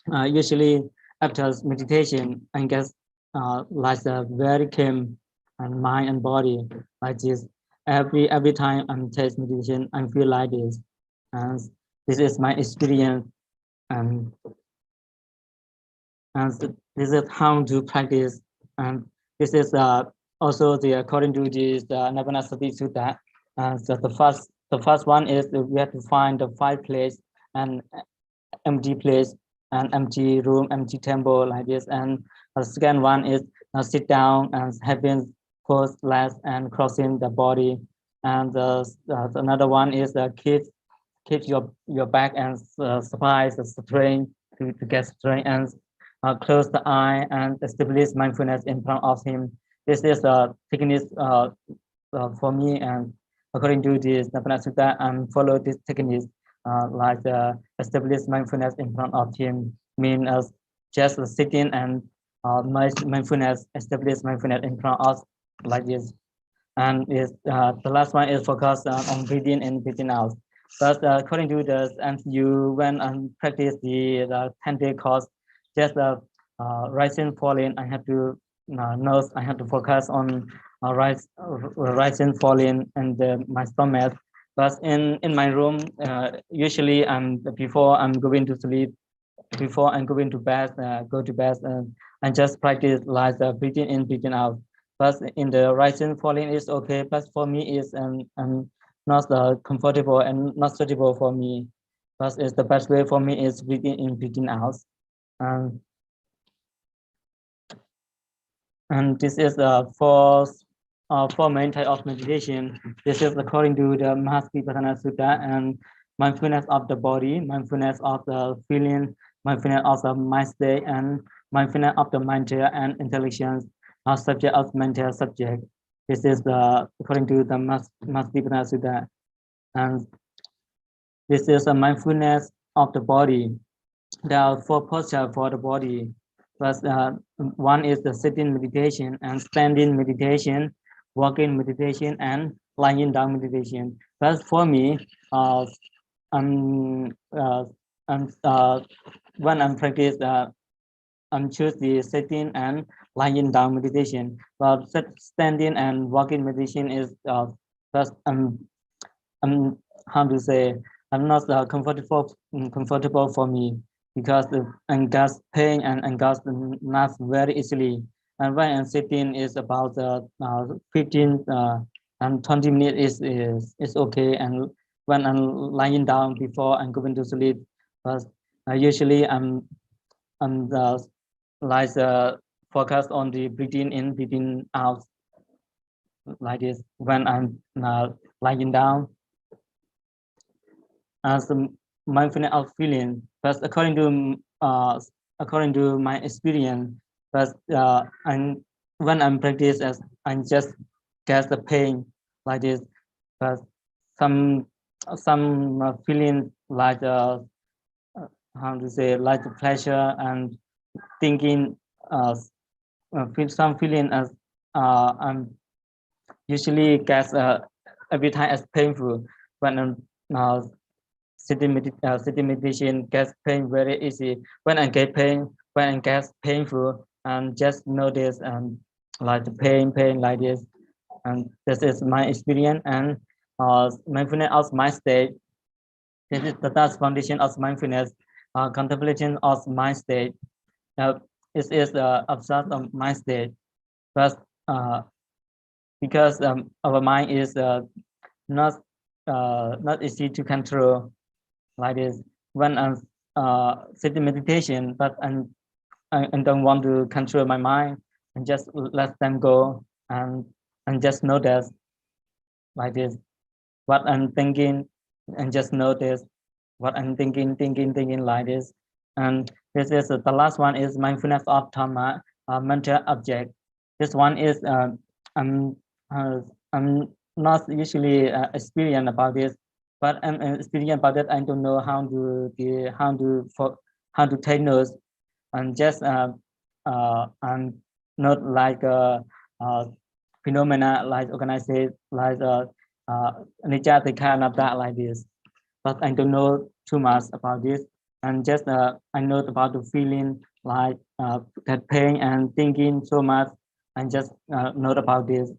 Speaker 9: usually after meditation, I get like a very calm and mind and body like this. Every time I'm taking meditation, I feel like this, and this is my experience, and this is how to practice, and this is also the according to this Anapanasati Sutta. So the first one is we have to find the 5 place and empty place and empty room, empty temple like this, and the second one is sit down and having pose legs and crossing the body, and another one is keep your back and surprise the strength to get strength, and close the eye and establish mindfulness in front of him. This is a technique for me, and according to this Napanasati Sutta, and follow this technique like establish mindfulness in front of him, mean as just sitting and mindfulness, establish mindfulness in front of like this. And is the last one is focus on breathing in, breathing out. But according to the MCU, when I practice the 10-day course, just rising, falling, I have to note, I have to focus on rising, falling, and my stomach. But in my room, usually before I'm going to sleep, before I'm going to bed, go to bed, and just practice like breathing in, breathing out. But in the rising, falling is okay. But for me, is not comfortable and not suitable for me. But it's the best way for me is breathing in, breathing out. And this is four main type of meditation. This is according to the Mahaspipatana Sutta, and mindfulness of the body, mindfulness of the feeling, mindfulness of the mind state, and mindfulness of the mental and intelligence, subject of mental subject. This is according to the Mahaspipatana Sutta. And this is a mindfulness of the body. There are 4 postures for the body. First, one is the sitting meditation and standing meditation, walking meditation, and lying down meditation. But for me, when I'm practice, I'm choose the sitting and lying down meditation. But standing and walking meditation is first how to say, I'm not comfortable for me, because I get pain and I get not very easily. And when I'm sitting is about 15 and 20 minutes is okay. And when I'm lying down before I'm going to sleep, but usually I'm like focused on the breathing in, breathing out like this when I'm lying down. As mindfulness of feeling, but according to my experience, but when I'm practice as I just get the pain like this, but some feeling like how to say, like the pleasure and thinking, feel some feeling as I'm usually get every time as painful when I'm sitting meditation gets pain very easy. When I get pain, when I get painful, and just notice like the pain like this, and this is my experience. And mindfulness of my state, This is the third foundation of mindfulness, contemplation of mind state. This is the absence of mind state, but because our mind is not easy to control like this. When I'm sitting meditation, but I don't want to control my mind, and just let them go and just notice like this what I'm thinking, and just notice what I'm thinking like this. And this is the last one is mindfulness of Dhamma, mental object. This one is I'm not usually experienced about this, but I'm experienced about it. I don't know how to take notes, and just I'm not like phenomena like organized like Anicca, Dukkha, Anatta like this. But I don't know too much about this, and just I know about the feeling like that pain and thinking so much, and just know about this.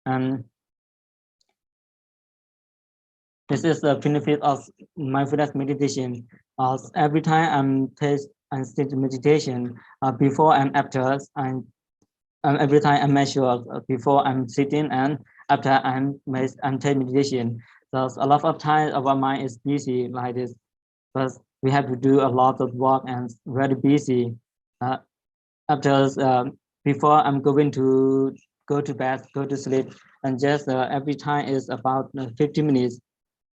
Speaker 9: And this is the benefit of mindfulness meditation. Every time I'm taste and sit meditation, before and after, and every time I measure before I'm sitting and after I'm take meditation. So a lot of times our mind is busy like this, but we have to do a lot of work and very busy. After before I'm going to go to bed, go to sleep, and just every time is about 50 minutes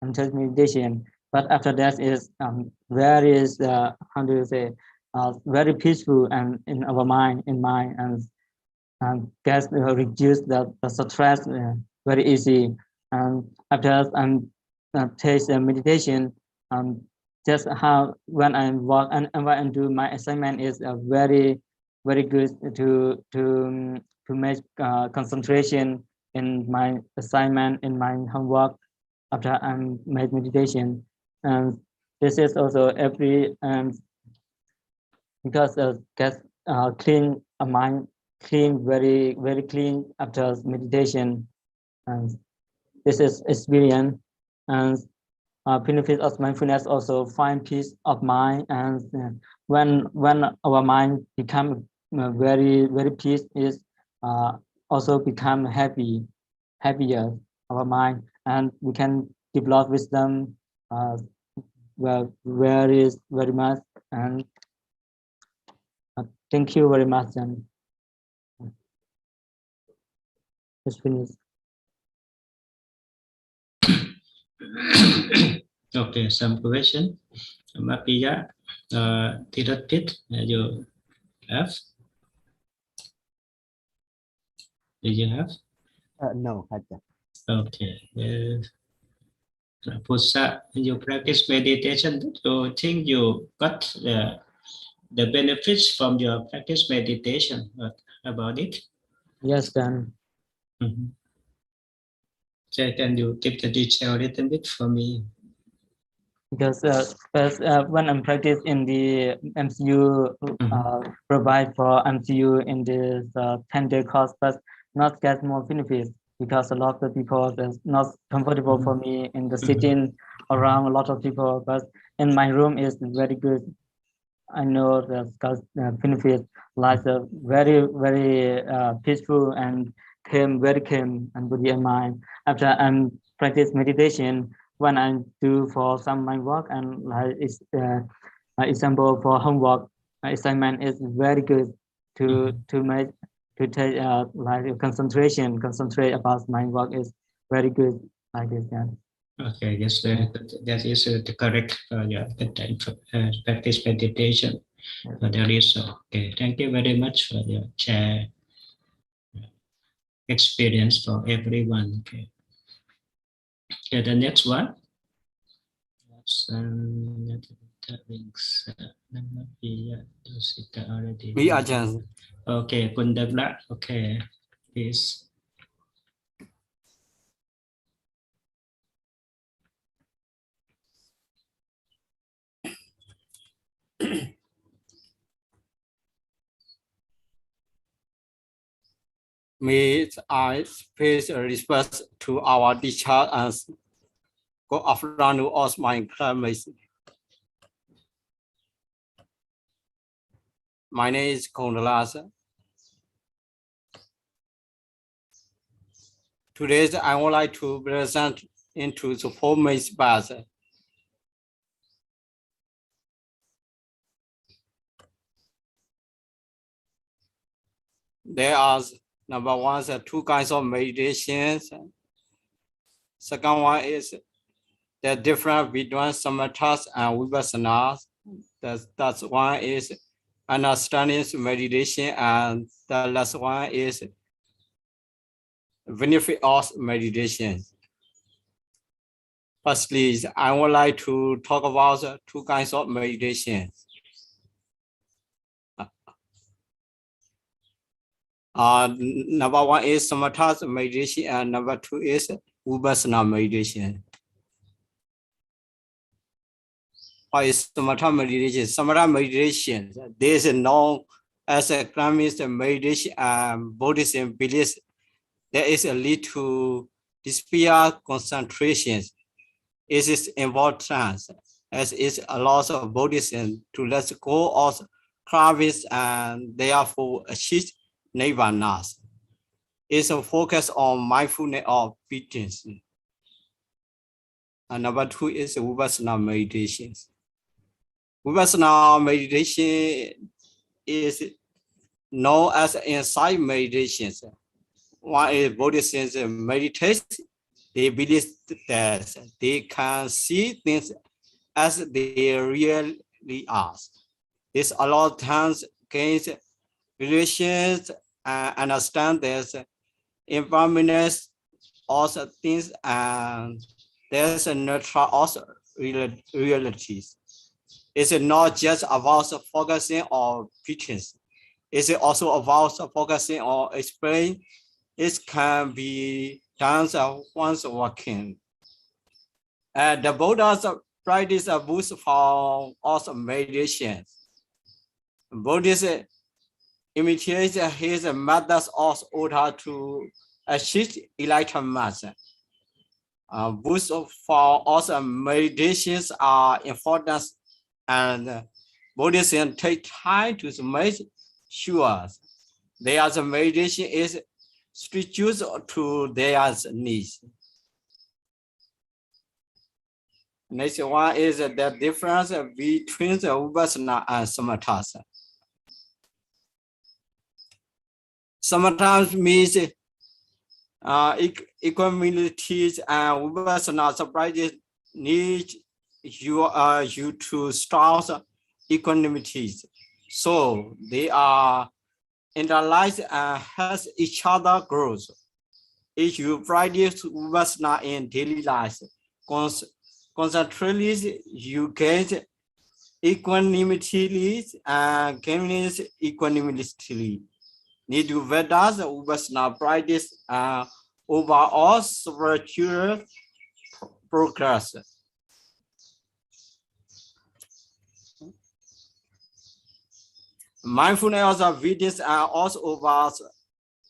Speaker 9: and take meditation. But after that is very how do you say very peaceful and in our mind, and get reduce the stress very easy. And after take meditation, just how when I work and when I do my assignment is very good to make concentration in my assignment, in my homework after I made meditation. And this is also every because get clean a mind, clean very clean after meditation. And this is experience. And benefit of mindfulness also find peace of mind. And when our mind become very peace is also become happier our mind, and we can develop wisdom very much. And thank you very much. And just finished.
Speaker 2: Okay, some question. Mapiya, Tiratit, you have? Did you have?
Speaker 8: No, Ajahn.
Speaker 2: Okay. Pusa, you practice meditation, so I think you got the benefits from your practice meditation. What about it?
Speaker 9: Yes, then.
Speaker 2: So can you give the detail a little bit for me?
Speaker 9: Because when I'm practice in the MCU, provide for MCU in this 10-day course, but not get more benefits because a lot of people is not comfortable for me in the sitting around a lot of people. But in my room is very good. I know the benefits like very peaceful and very calm and body and mind. After I'm practice meditation, when I do for some my work and like example for homework assignment is very good to take like concentrate about my work is very good like this. Yeah.
Speaker 2: Okay, yes, very good. That is the correct practice meditation. So there is okay. Thank you very much for your share experience for everyone. Okay. Okay, the next one.
Speaker 10: Me, Ajahn.
Speaker 2: Okay, Kundagla. Okay, please.
Speaker 10: May I please respect to our teacher and Good afternoon to all my classmates. My name is Kondalas. Today, I would like to present into the four main parts. There are number one, two kinds of meditations. Second one is the difference between samatha and vipassana. That's one is understanding meditation, and the last one is benefit of meditation. Firstly, I would like to talk about the two kinds of meditation. Number one is samatha meditation, and number two is vipassana meditation. What is samatha meditation? Samatha meditation, this is known as a Burmese meditation and Buddhism beliefs. There is a lead to despair concentration. It is important as it allows of Buddhism to let go of cravings and therefore achieve nirvana. It's a focus on mindfulness of breathing. And number two is vipassana meditation. Vipassana meditation is known as insight meditation. One is Buddhism meditation. They believe that they can see things as they really are. This allows times gains relations and understand there's impermanence also things, and there's a neutral also realities. It's not just about focusing on features. It's also about focusing on explain. It can be done once working. The Buddha's practice a boost for also meditation. Buddhism imitates his methods of order to achieve enlightenment. Boosts for also meditations are important, and Buddhism take time to make sure their meditation is reduced to their needs. Next one is the difference between the vipassana and samatha. Samatha means equanimity, and vipassana surprises need you to start equanimity. So they are interlinked and help each other growth. If you practice vipassana in daily life, concentrate, you get equanimity and gain equanimity. Need to Vedas vipassana practice and overall spiritual progress. Mindfulness of videos are also about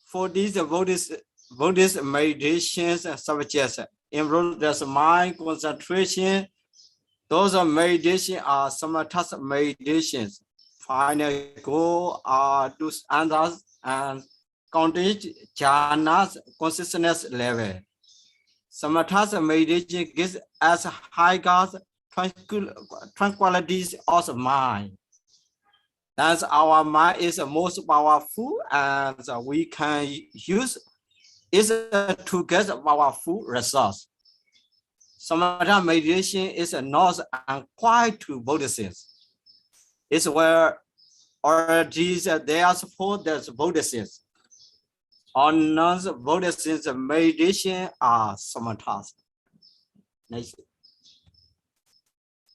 Speaker 10: for these Buddhist meditations subjects improve the mind concentration. Those meditations are samatha meditations. Final goal are to others and counting jhanas consciousness level. Samatha meditation gives us high goals, tranquilities of mind. That's our mind is the most powerful, and we can use it to get powerful results. Samatha meditation is not unquiet to Buddhism. It's where already there support the Buddhism. On non-Buddhism meditation are samathas. Next.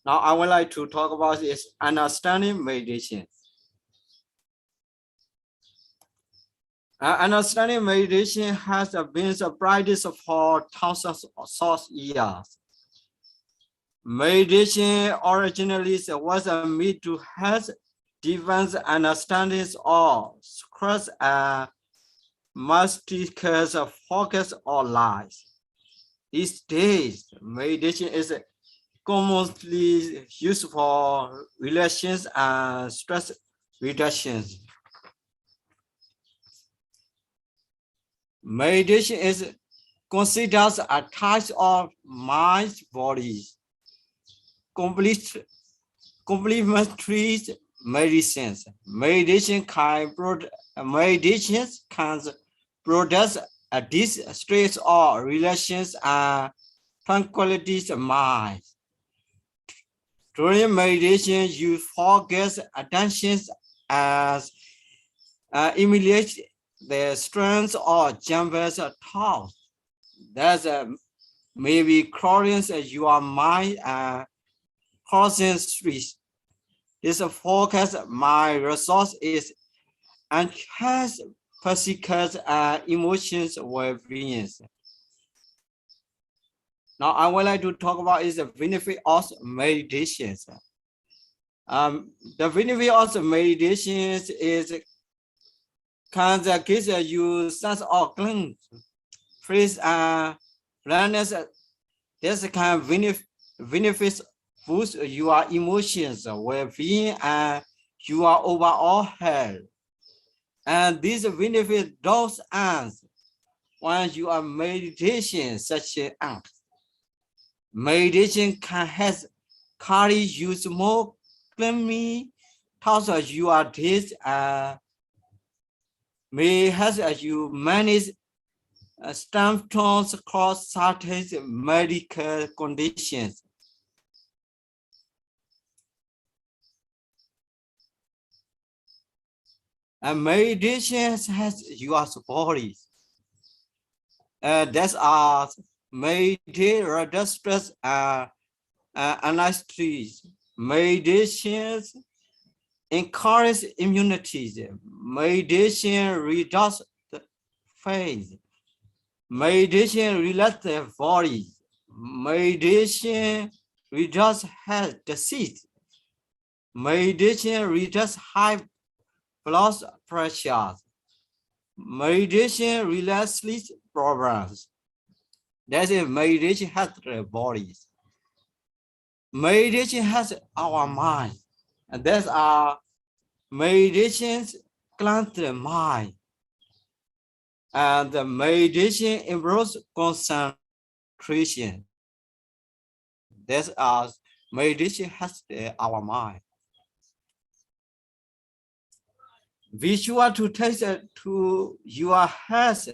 Speaker 10: Now I would like to talk about this understanding meditation. Understanding meditation has been a practice for thousands of years. Meditation originally was a means to help deepen understandings of stress and master's focus on life. These days, meditation is commonly used for relations and stress reductions. Meditation is considered a type of mind body complementary medicines. Meditation can produce a distress or relations and tranquility of mind. During meditation, you focus attention as immediate the strength or jumpers thoughts. That maybe crowding your mind and crossing streets. This focus, my resource is enhanced physical and emotions well-being. Now I would like to talk about is the benefit of meditation. The benefit of meditation is can give you sense of clean, freeze and awareness. This can benefit boost your emotions, well-being, and your overall health. And this benefit those ends when you are meditation such as meditation can help carry you more cleanly thoughts of your days and may help you manage symptoms across certain medical conditions. And meditation has your body. That's our meditation reduce stress and anxiety. Meditation encourage immunity. Meditation reduce the pain. Meditation relax the body. Meditation reduce health disease. Meditation reduce high blood pressure. Meditation relax sleep problems. That is meditation has the body. Meditation has our mind. And that's our meditations cleanse the mind. And the meditation improves concentration. That's our meditation has our mind. Visual to taste to your health,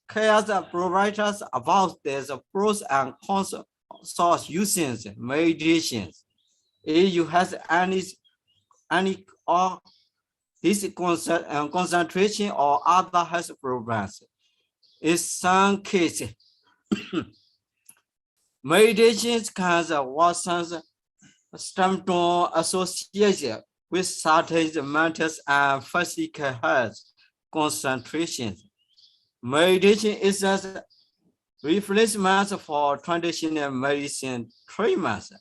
Speaker 10: cares providers about the pros and cons of using meditations. If you have any or this concentration or other health problems, in some cases, meditations can worsen symptoms associated with certain mental and physical health concentration. Meditation is a replacement for traditional medicine treatments,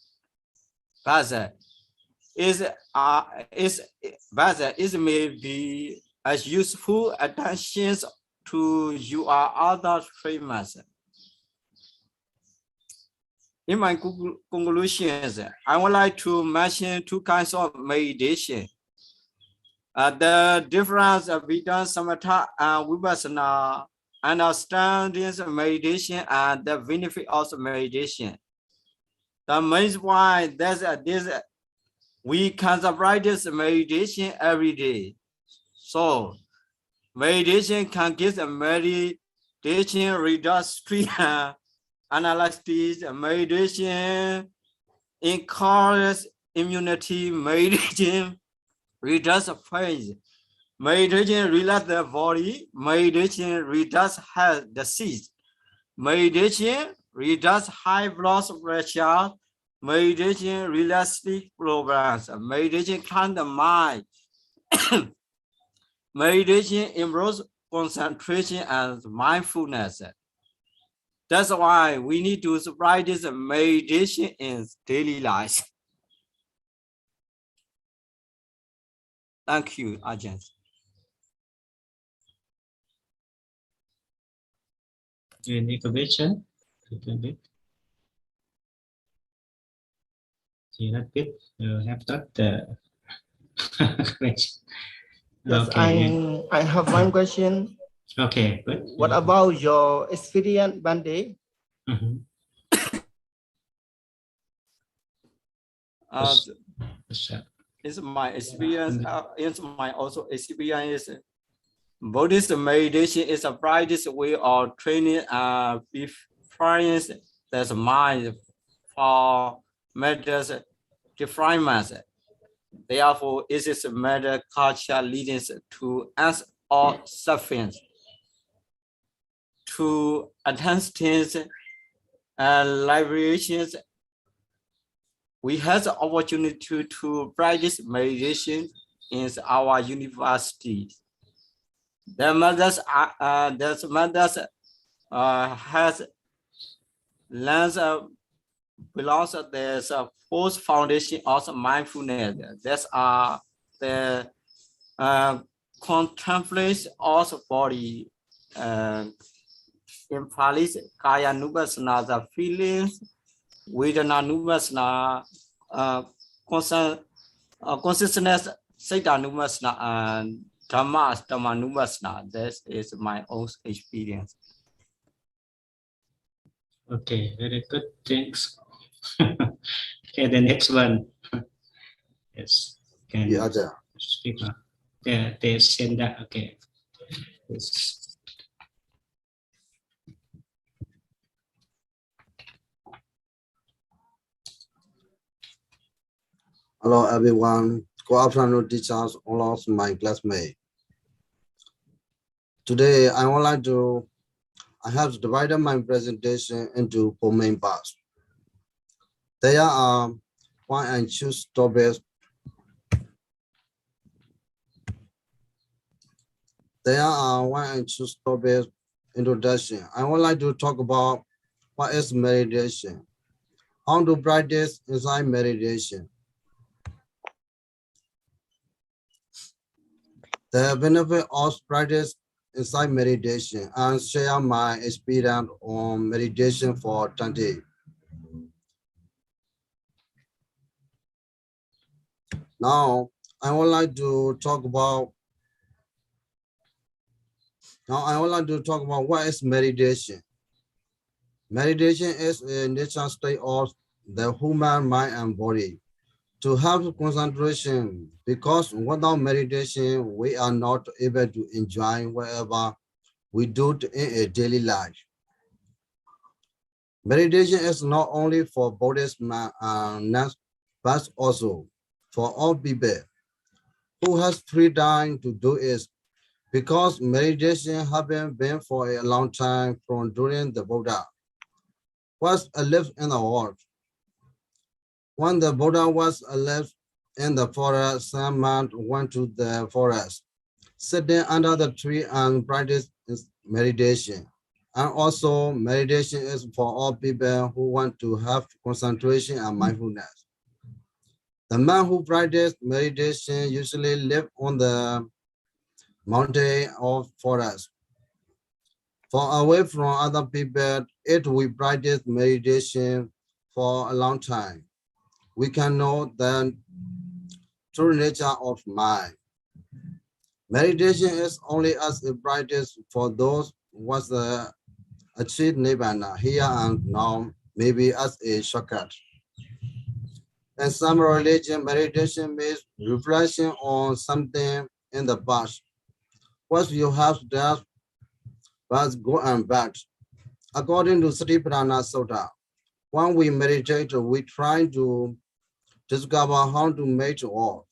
Speaker 10: but it may be as useful additions to your other treatments. In my conclusions, I would like to mention two kinds of meditation. The difference between samatha and vipassana, understanding meditation and the benefit of meditation. The main point that this we can practice meditation every day. So meditation can give the meditation reduce stress, analysis, meditation encourage immunity, meditation reduce pain, meditation relax the body, meditation reduce health disease, meditation reduce high blood pressure, meditation relax sleep problems, meditation calm the mind, meditation improves concentration and mindfulness. That's why we need to practice meditation in daily life. Thank you, Ajahn.
Speaker 2: Any question? little bit. See that bit? You have got the question.
Speaker 11: Yes,
Speaker 2: Okay.
Speaker 11: I have one question.
Speaker 2: Okay, good.
Speaker 11: What about your experience one day?
Speaker 2: Mhm.
Speaker 10: Uh,
Speaker 2: Sure.
Speaker 10: it's my experience. It's my also experience. Buddhist meditation is a practice way of training preference that's mind for matters refinement. Therefore, it is a matter culture leading to us all sufferings, to enhance and liberations. We have the opportunity to practice meditation in our universities. The mothers has learned belongs there's a fourth foundation of mindfulness. That's the contemplation of body in Pali, kaya nupassana, the feelings, vedana nupassana, consciousness, saita nupassana, and dhamma nupassana. That is my own experience.
Speaker 2: Okay, very good. Thanks. Okay, the next one. Yes. Can
Speaker 12: Yeah, Ajahn.
Speaker 2: speak now. Yeah, they send that. Okay. Yes.
Speaker 12: Hello, everyone. Good afternoon, teachers, all of my classmates. Today, I have divided my presentation into 4 main parts. There are one and choose topics. There are one and choose topics introduction. I would like to talk about what is meditation, how to practice inside meditation, the benefit of practice inside meditation, and share my experience on meditation for 20. Now, I would like to talk about what is meditation. Meditation is a natural state of the human mind and body to have concentration, because without meditation, we are not able to enjoy whatever we do in a daily life. Meditation is not only for Buddhist monks, but also for all people who has free time to do it, because meditation has been for a long time from during the Buddha was alive in the world. When the Buddha was alive in the forest, some man went to the forest, sitting under the tree and practiced meditation. And also meditation is for all people who want to have concentration and mindfulness. The man who practice meditation usually live on the mountain or forest, far away from other people. If we practice meditation for a long time, we can know the true nature of mind. Meditation is only as a practice for those who achieve Nibbana here and now, maybe as a shortcut. In some religion, meditation means reflection on something in the past. What you have done was good and bad. According to Satipatthana Sutta, when we meditate, we try to discover how to make all.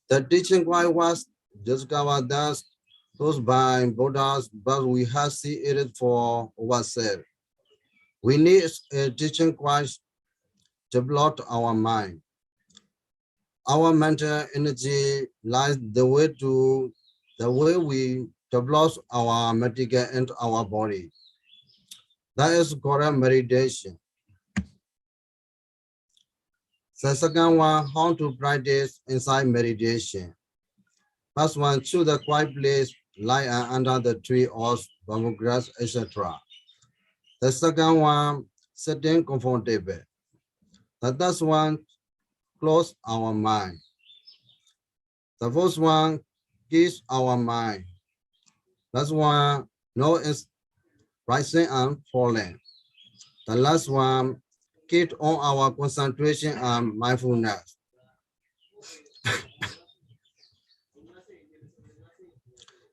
Speaker 12: The teaching quite was discovered that those by Buddhas, but we have seen it for ourselves. We need a teaching quite develop our mind. Our mental energy lies the way we develop our material into our body. That is correct meditation. The second one, how to practice inside meditation. First one, choose a quiet place, lie under the tree or bamboo grass, etc. The second one, sitting comfortable. The third one, close our mind. The first one, kiss our mind. That's one, no is rising and falling. The last one, keep on our concentration and mindfulness.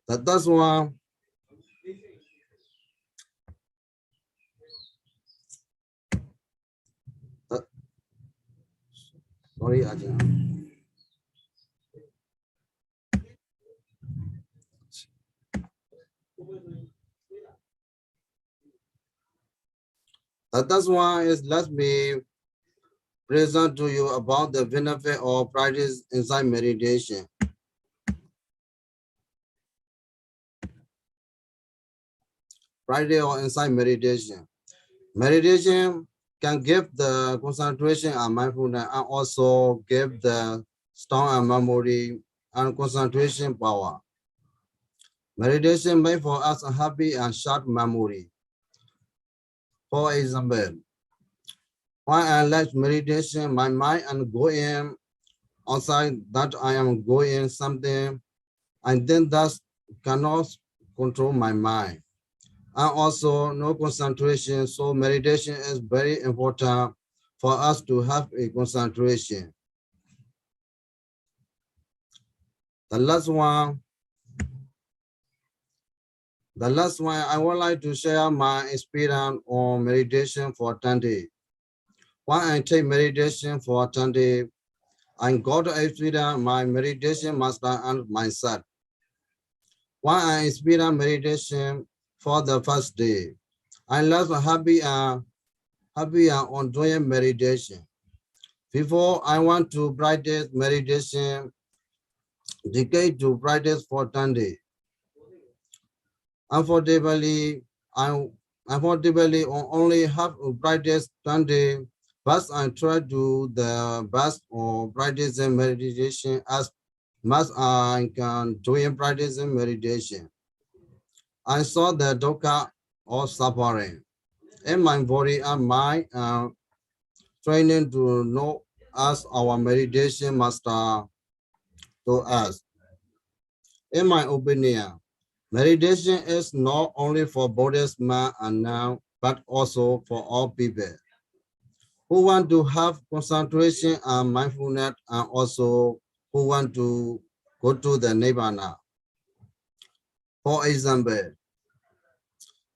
Speaker 12: The third one, sorry, Ajahn. The third one is let me present to you about the benefit of practice inside meditation. Practice or inside meditation. Meditation can give the concentration and mindfulness and also give the strong memory and concentration power. Meditation made for us a happy and short memory. For example, when I like meditation, my mind and going outside that I am going something, and then that cannot control my mind. And also no concentration. So meditation is very important for us to have a concentration. The last one, I would like to share my experience on meditation for 10 days. When I take meditation for 10 days, I got to experience my meditation master and myself. When I experience meditation for the first day, I love happy and on doing meditation. Before I want to practice meditation, dedicate to practice for 10 days. Unfortunately, I only have practice 10 days, but I try to do the best of practicing meditation as much as I can doing practicing meditation. I saw the dukkha of suffering in my body and mind, training to know as our meditation master to us. In my opinion, meditation is not only for Buddhist man and now, but also for all people who want to have concentration and mindfulness, and also who want to go to the Nibbana. For example,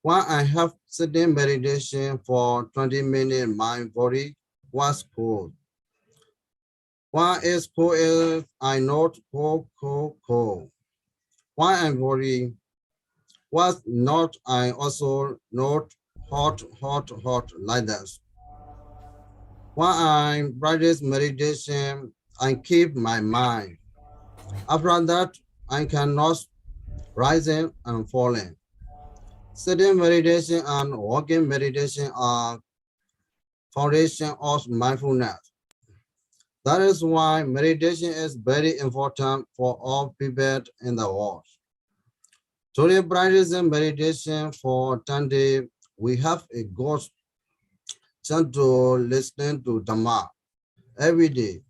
Speaker 12: when I have sitting meditation for 20 minutes, my body was cold. When it's cold, I not cold. When I'm body was not, I also not hot like that. When I practice meditation, I keep my mind. After that, I cannot rising and falling. Sitting meditation and walking meditation are foundation of mindfulness. That is why meditation is very important for all people in the world. Today, practicing meditation for 10 days, we have a good chance to listen to Dhamma every day.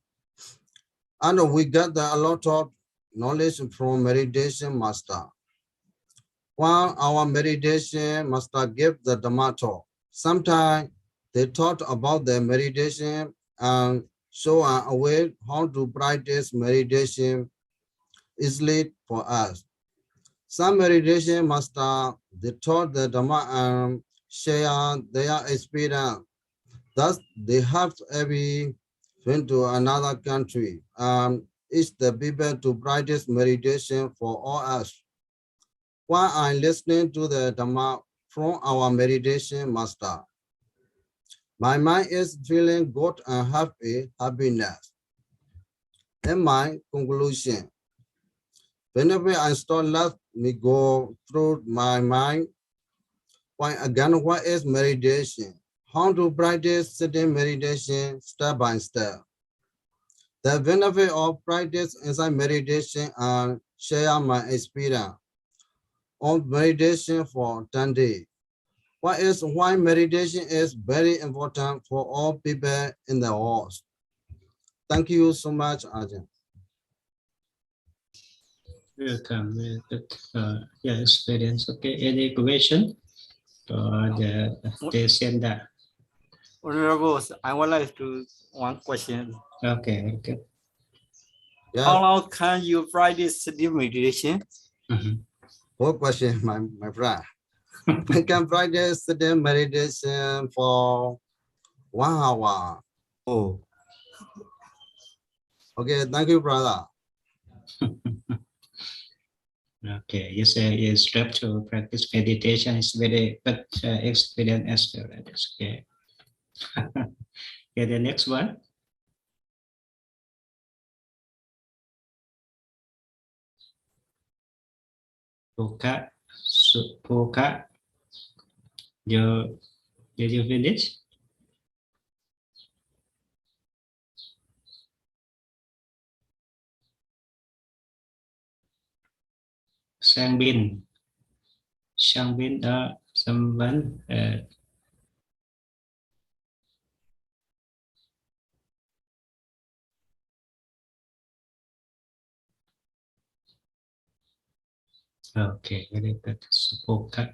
Speaker 12: And we get a lot of knowledge from meditation master. While our meditation master give the Dhamma talk, sometimes they taught about the meditation and show a way how to practice meditation easily for us. Some meditation master, they taught the Dhamma and share their experience. Thus, they have every went to another country and it's the people to practice meditation for all us. While I'm listening to the Dhamma from our meditation master, my mind is feeling good and happiness. In my conclusion, whenever I start, let me go through my mind. Why again, what is meditation? How to practice sitting meditation step by step. The benefit of practice inside meditation and share my experience of meditation for 10 days. why meditation is very important for all people in the world. Thank you so much, Ajahn.
Speaker 2: Welcome. Very good. Yeah, experience. Okay. Any question? They send that.
Speaker 10: Honorable, I would like to one question.
Speaker 2: Okay. Okay.
Speaker 12: Yeah.
Speaker 10: How long can you practice study meditation?
Speaker 12: What question, my friend? I can practice the meditation for 1 hour.
Speaker 10: Oh.
Speaker 12: Okay, thank you, brother.
Speaker 2: Okay, yes, you have to practice meditation. It's very good experience as well. That's okay. Okay, the next one. Poka, Poka. Did you finish? Sang Bin, someone. Okay, very good. Poka.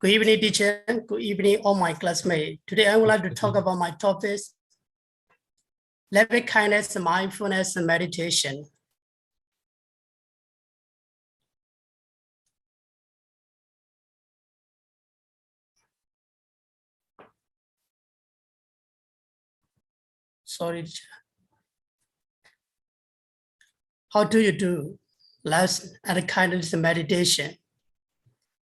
Speaker 13: Good evening, teacher. Good evening, all my classmates. Today, I would like to talk about my topics: loving kindness, mindfulness, and meditation. Sorry, teacher. How do you do love and kindness and meditation?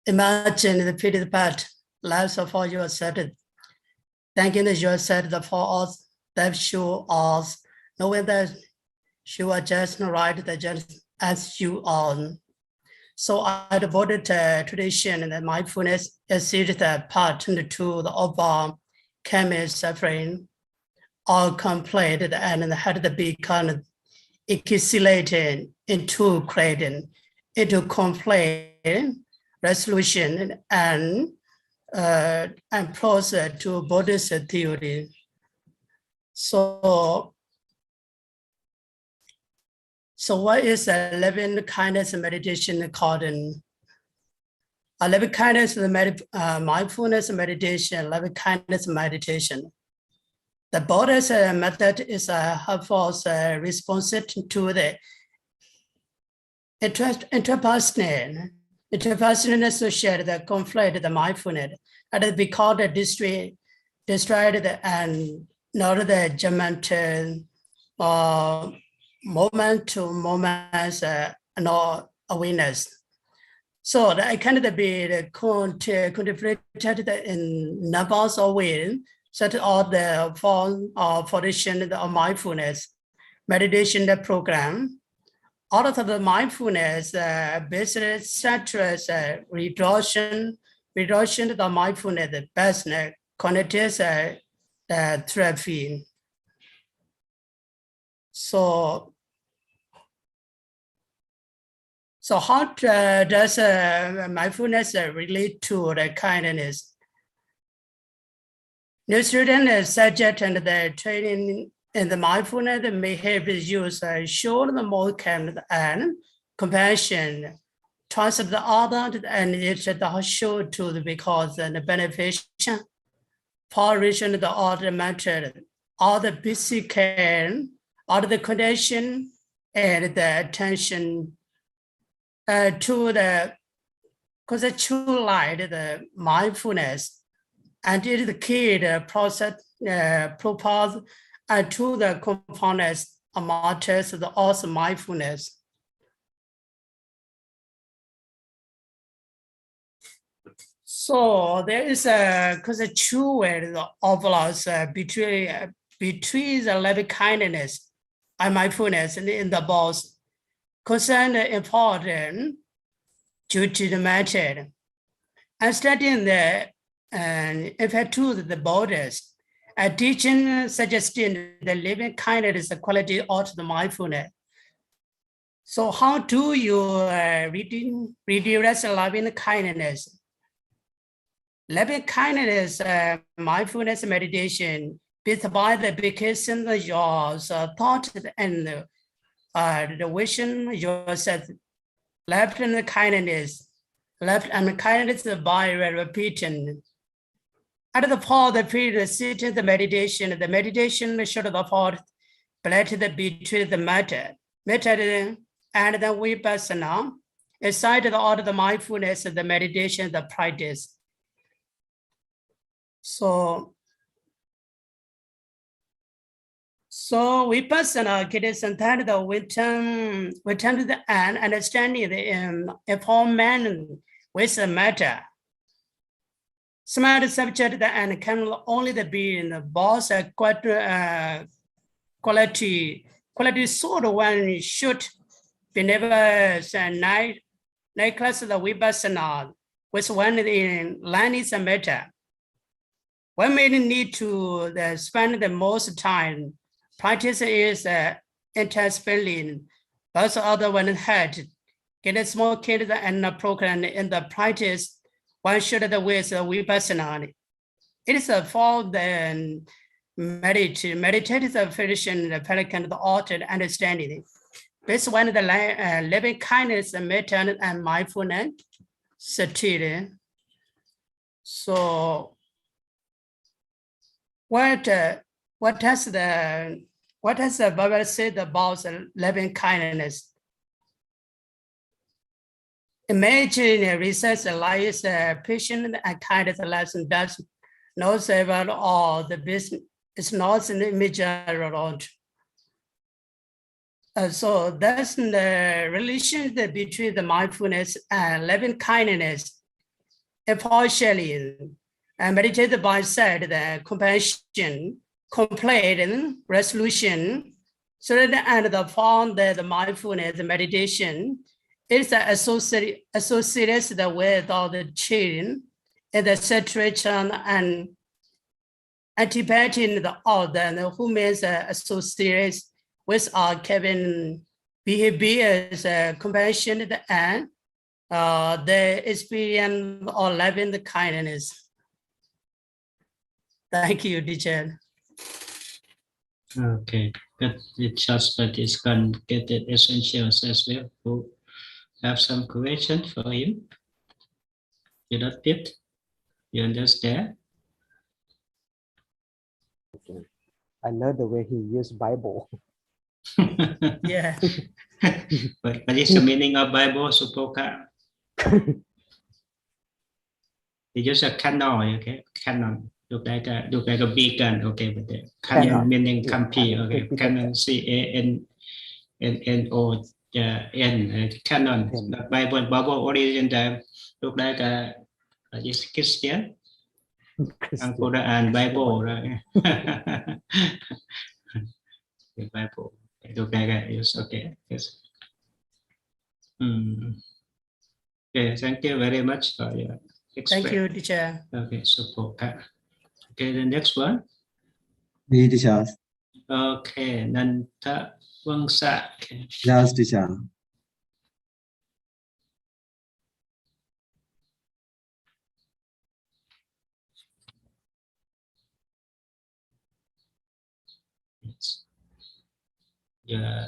Speaker 13: Imagine the pity part, lives of all yourself, thanking yourself for all that you are, knowing that you are just right, that just as you are. So I devoted tradition and mindfulness is the part to the overcoming suffering, all completed and had to become encapsulated into creating, into complete resolution and process to Buddhist theory. So what is a loving kindness meditation called? A loving kindness mindfulness meditation, loving kindness meditation. The Buddhist method is a helpful response to the interpersonal associated the conflict, the mindfulness, and it be called the destroyed and not the judgmental moment to moments no awareness. So that can be contemplated in numbers of ways, such as the form of formation of mindfulness, meditation program. All of the mindfulness, business, centers, reduction of the mindfulness, the best connected therapy. So how does mindfulness relate to the kindness? New student subject and the training in the mindfulness may have use show the more kind and compassion towards the other, and it should show to the because and the beneficial for reaching the other matter, all the basic care, all the condition and the attention to the conceptual light, the mindfulness, and it is the key the process proposed to the components of matters the also mindfulness. So there is a conceptual overlaps between the loving kindness and mindfulness in the both concern important due to the matter I'm studying the effect to the borders. A teaching suggesting the living kindness is the quality of the mindfulness. So how do you reduce loving kindness? Loving kindness, mindfulness meditation, by the application of your thought and the vision yourself, left and kindness, left and kindness by repeating. At the part the period sitting the meditation should afford blended between the method and the vipassana, aside the order the mindfulness, the meditation, the practice. So vipassana gets entered the return to the end, understanding the information with the matter. Smart subject and can only be in the boss quality sort of one should be never night class the vipassana with one in line is a matter. One may need to spend the most time. Practice is interspeling, but the other one had get a small kid and a program in the practice. One should with vipassana. It is for the meditate the vision, the pelican, the altered understanding. This one the living kindness, metta and mindfulness, sati. So what has the Bible said about loving kindness? Imagine research lies patient and kindness lesson does not save all the business. It's not an image around. So that's the relation between the mindfulness and loving kindness. Partially, meditated by side the compassion, complaint, resolution, so that and the form that the mindfulness, the meditation, is associated with all the children in the situation and anticipating the order who means associated with our Kevin behaviors, compassion and the experience of loving the kindness. Thank you, teacher.
Speaker 2: Okay, good. It just but it's can get the essentials as well. Who have some question for him? You not it? You understand?
Speaker 8: I love the way he used Bible.
Speaker 13: Yeah.
Speaker 2: But what is the meaning of Bible, Supoka? It's just a canon, okay? Canon. Look like a beacon, okay? But the canon meaning Kampi, okay? Canon, CANNO, canon. The Bible origin time look like is Christian. And Quran, Bible, right? The Bible. Look like it's okay. Yes. Okay, thank you very much for your
Speaker 13: Thank you, teacher.
Speaker 2: Okay, support. Okay, the next one.
Speaker 14: Me, teacher.
Speaker 2: Okay, Nanta Wangsa.
Speaker 14: Yes, teacher.
Speaker 2: Yeah,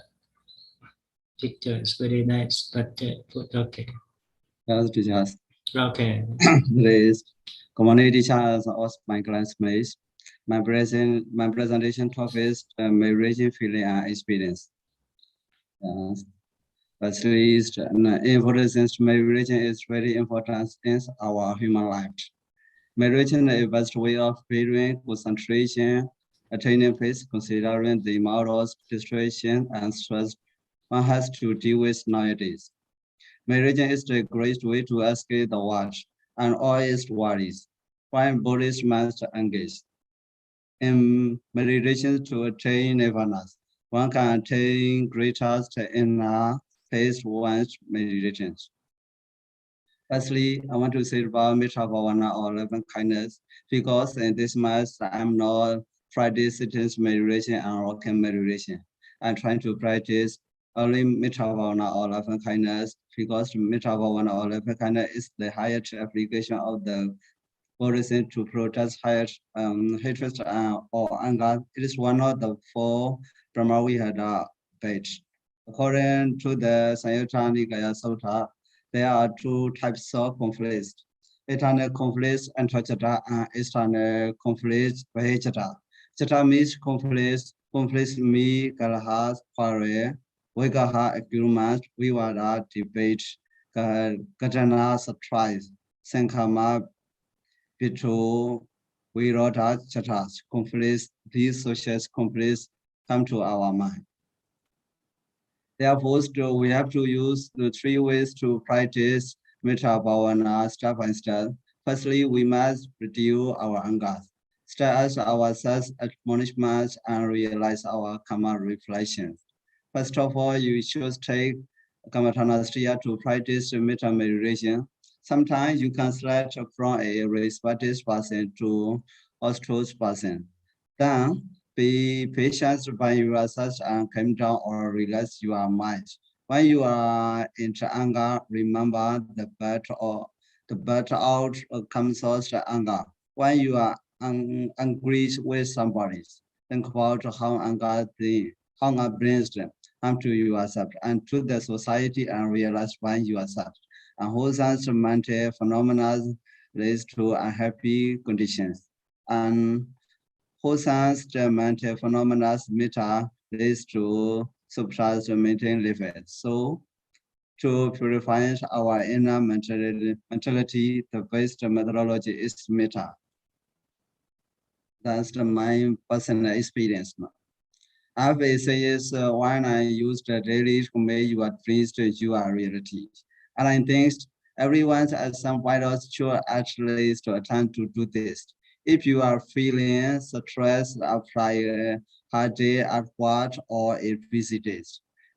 Speaker 2: picture is very nice, but okay.
Speaker 14: Yes, teacher.
Speaker 2: Okay.
Speaker 14: Please, community teachers of my classmates. My presentation topic is marriage feeling and experience. At least, importance marriage is very important in our human life. Marriage is the best way of feeling concentration, attaining peace, considering the amount of distraction and stress one has to deal with nowadays. Marriage is the greatest way to escape the watch and all its worries. When bodies must engage in meditation to attain nirvana, one can attain greater inner peace once meditations. Firstly, I want to say about Metta Bhavana or loving kindness because in this month I'm not practice sentence meditation and walking meditation. I'm trying to practice only Metta Bhavana or loving kindness because Metta Bhavana or loving kindness is the highest application of the Buddhism to protest highest hatred or anger. It is one of the 4 Brahmavihara pages. According to the Samyutta Nikaya Sutta, there are 2 types of conflicts: internal conflicts and Chata and external conflicts. Chata means conflicts. Conflicts means Kalaha, quarrel, Vigaha, agreement, Vivada, debate, Katana, surprise, Sankama, betrayal, Viroda, Chatas, conflicts. These social conflicts come to our mind. Therefore, we have to use the 3 ways to practice Metta Bhavana step by step. Firstly, we must reduce our anger, stress ourselves admonishments, and realize our karma reflections. First of all, you should take Kammatthanastriya to practice Metta meditation. Sometimes you can select from a respected person to a close person. Then, be patient when you are such and calm down or relax your mind. When you are in anger, remember the better out comes out anger. When you are angry with somebody, think about how anger brings harm to yourself and to the society and realize when you are such. And wholesome mental phenomena leads to unhappy conditions. And wholesome mental phenomena metta leads to suppressed mental levels. So, to purify our inner mentality, the best methodology is metta. That's my personal experience. I say is when I use the daily to make your dreams to your reality. And I think everyone at some point should at least attempt to do this. If you are feeling stressed after a hard day at work or a busy day,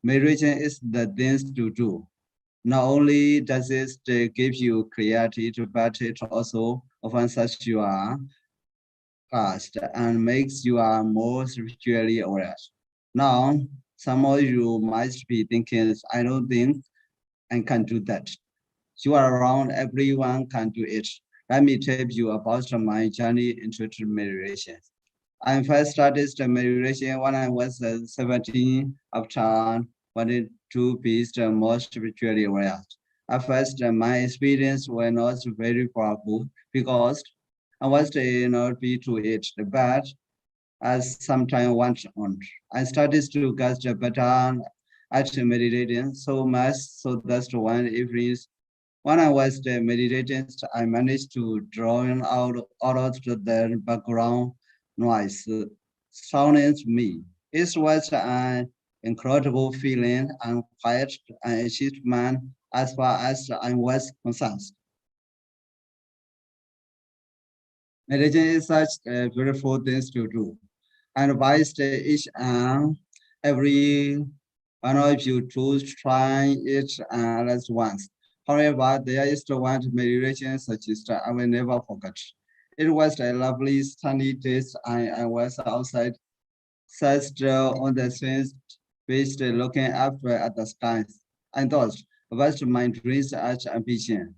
Speaker 14: meditation is the thing to do. Not only does it give you clarity, but it also opens your past and makes you more spiritually aware. Now, some of you might be thinking, I don't think I can do that. You are around, everyone can do it. Let me tell you about my journey into meditation. I first started the meditation when I was 17 after wanted to be the most spiritually aware. At first, my experience was not very powerful because I was not be to it, but as some time went on, I started to get better at meditating so much so that's one evening when I was meditating, I managed to drown out of the background noise surrounding me. It was an incredible feeling and quiet and achievement as far as I was concerned. Meditation is such a beautiful thing to do. And advise each and every one of you to try it at once. However, there is the one meditation such as I will never forget. It was a lovely sunny day. I was outside, sat on the swings, beach, looking up at the skies. I thought about my dreams as ambition.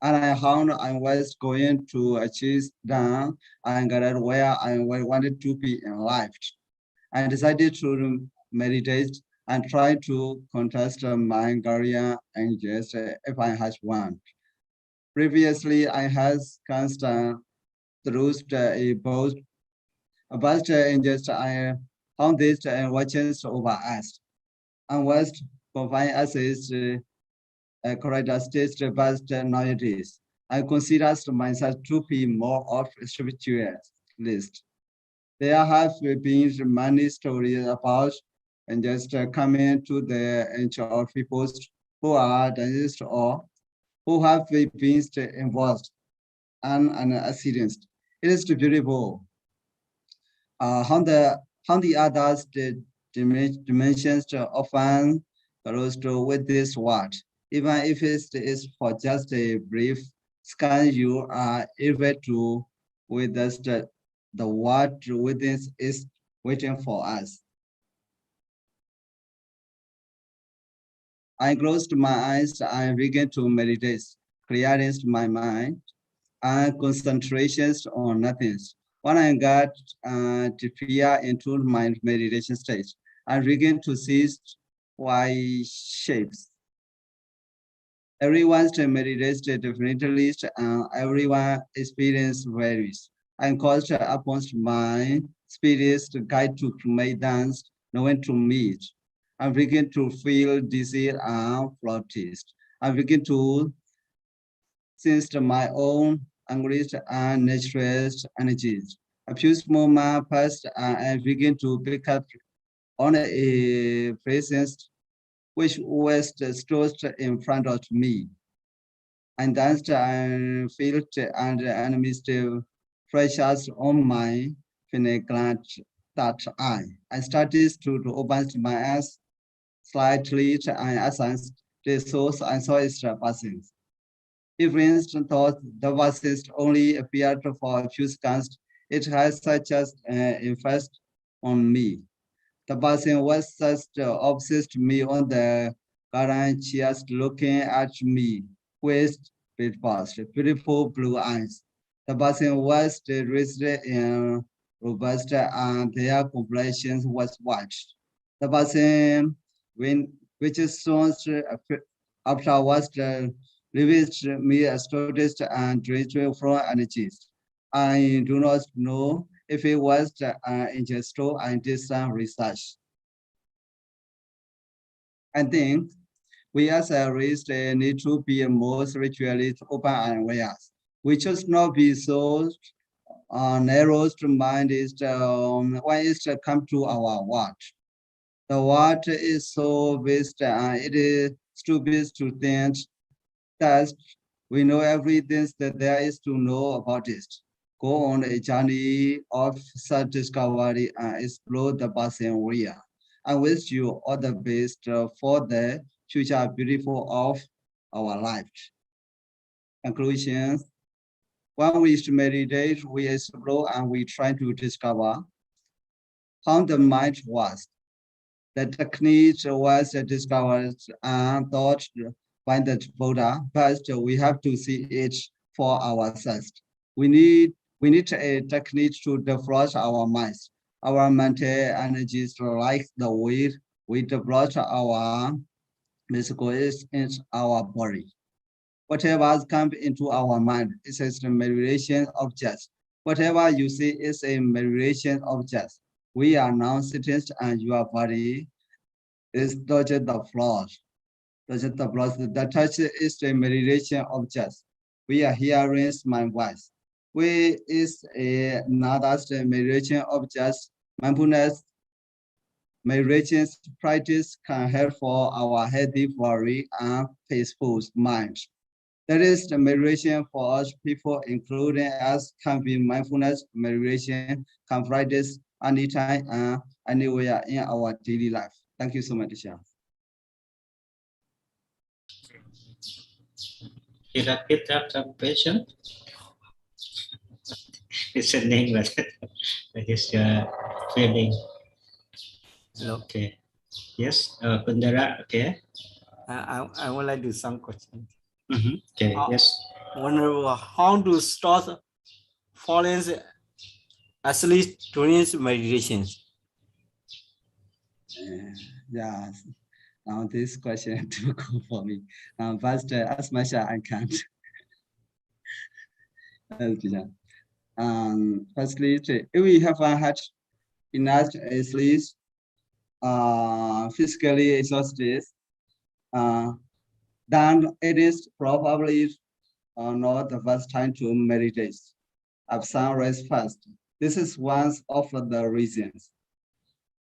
Speaker 14: And I found I was going to achieve down and get where I wanted to be in life. I decided to meditate and try to contest my career and just if I had one. Previously, I had constant through a boat, but in just I found this watches over us and was confined as is characteristic but nowadays. I consider myself to be more of a spiritualist. There have been many stories about and just coming to the edge of people who are diseased or who have been involved in an accident. It is beautiful. How the others dimensions often close to with this word. Even if it is for just a brief scan, you are able to witness the what within is waiting for us. I closed my eyes and began to meditate, clearing my mind and concentrations on nothing. When I got deeper into my meditation stage, I began to see white shapes. Everyone's meditation differently, and everyone experience varies. I called upon my spirits to guide to create dance, knowing to meet. I begin to feel dizzy and floated. I begin to sense my own anguish and natural energies. A few moments passed, and I begin to pick up on a presence which was stood in front of me. And danced and felt and animistic pressures on my gland that I started to open my eyes slightly and as the source I saw its passing. If instance thought the verses only appeared for a few seconds, it has such as effect on me. The person was just obsessed me on the garden, just looking at me with beautiful blue eyes. The person was dressed in robust and their complexion was white. The person which is soon afterwards revealed me a student and director from energies. I do not know if it was interested and did some research. I think we as a race need to be more spiritually open and aware. We should not be so narrow mind is when it's come to our watch. The watch is so vast and it is too big to think that we know everything that there is to know about it. Go on a journey of self-discovery and explore the person we are. I wish you all the best for the future beautiful of our life. Conclusion. When we meditate, we explore and we try to discover how the mind works. The technique was discovered and taught by the Buddha, but we have to see it for ourselves. We need a technique to defrost our minds. Our mental energies like the way we defrost our physical in our body. Whatever comes into our mind is a meditation object. Whatever you see is a meditation object. We are now sitting and your body is touching the floor. Touching the floor. The touch is a meditation object. We are hearing my voice. We is another meditation object. Mindfulness meditation practice can help for our healthy body and peaceful mind. That is the meditation for us people, including us, can be mindfulness meditation, can practice anytime and anywhere in our daily life. Thank you so much, Tisha.
Speaker 2: Did I pick up some question? Listening, but it is feeling. Okay. Yes, Kundara, okay.
Speaker 10: I would like to some questions.
Speaker 2: Okay, yes.
Speaker 10: Wonder how to start falling asleep during meditations.
Speaker 14: Yeah, now this question too cool for me. But as much as I can. Firstly, if we have had enough sleep, physically exhausted, then it is probably not the first time to meditate. Have some rest first. This is one of the reasons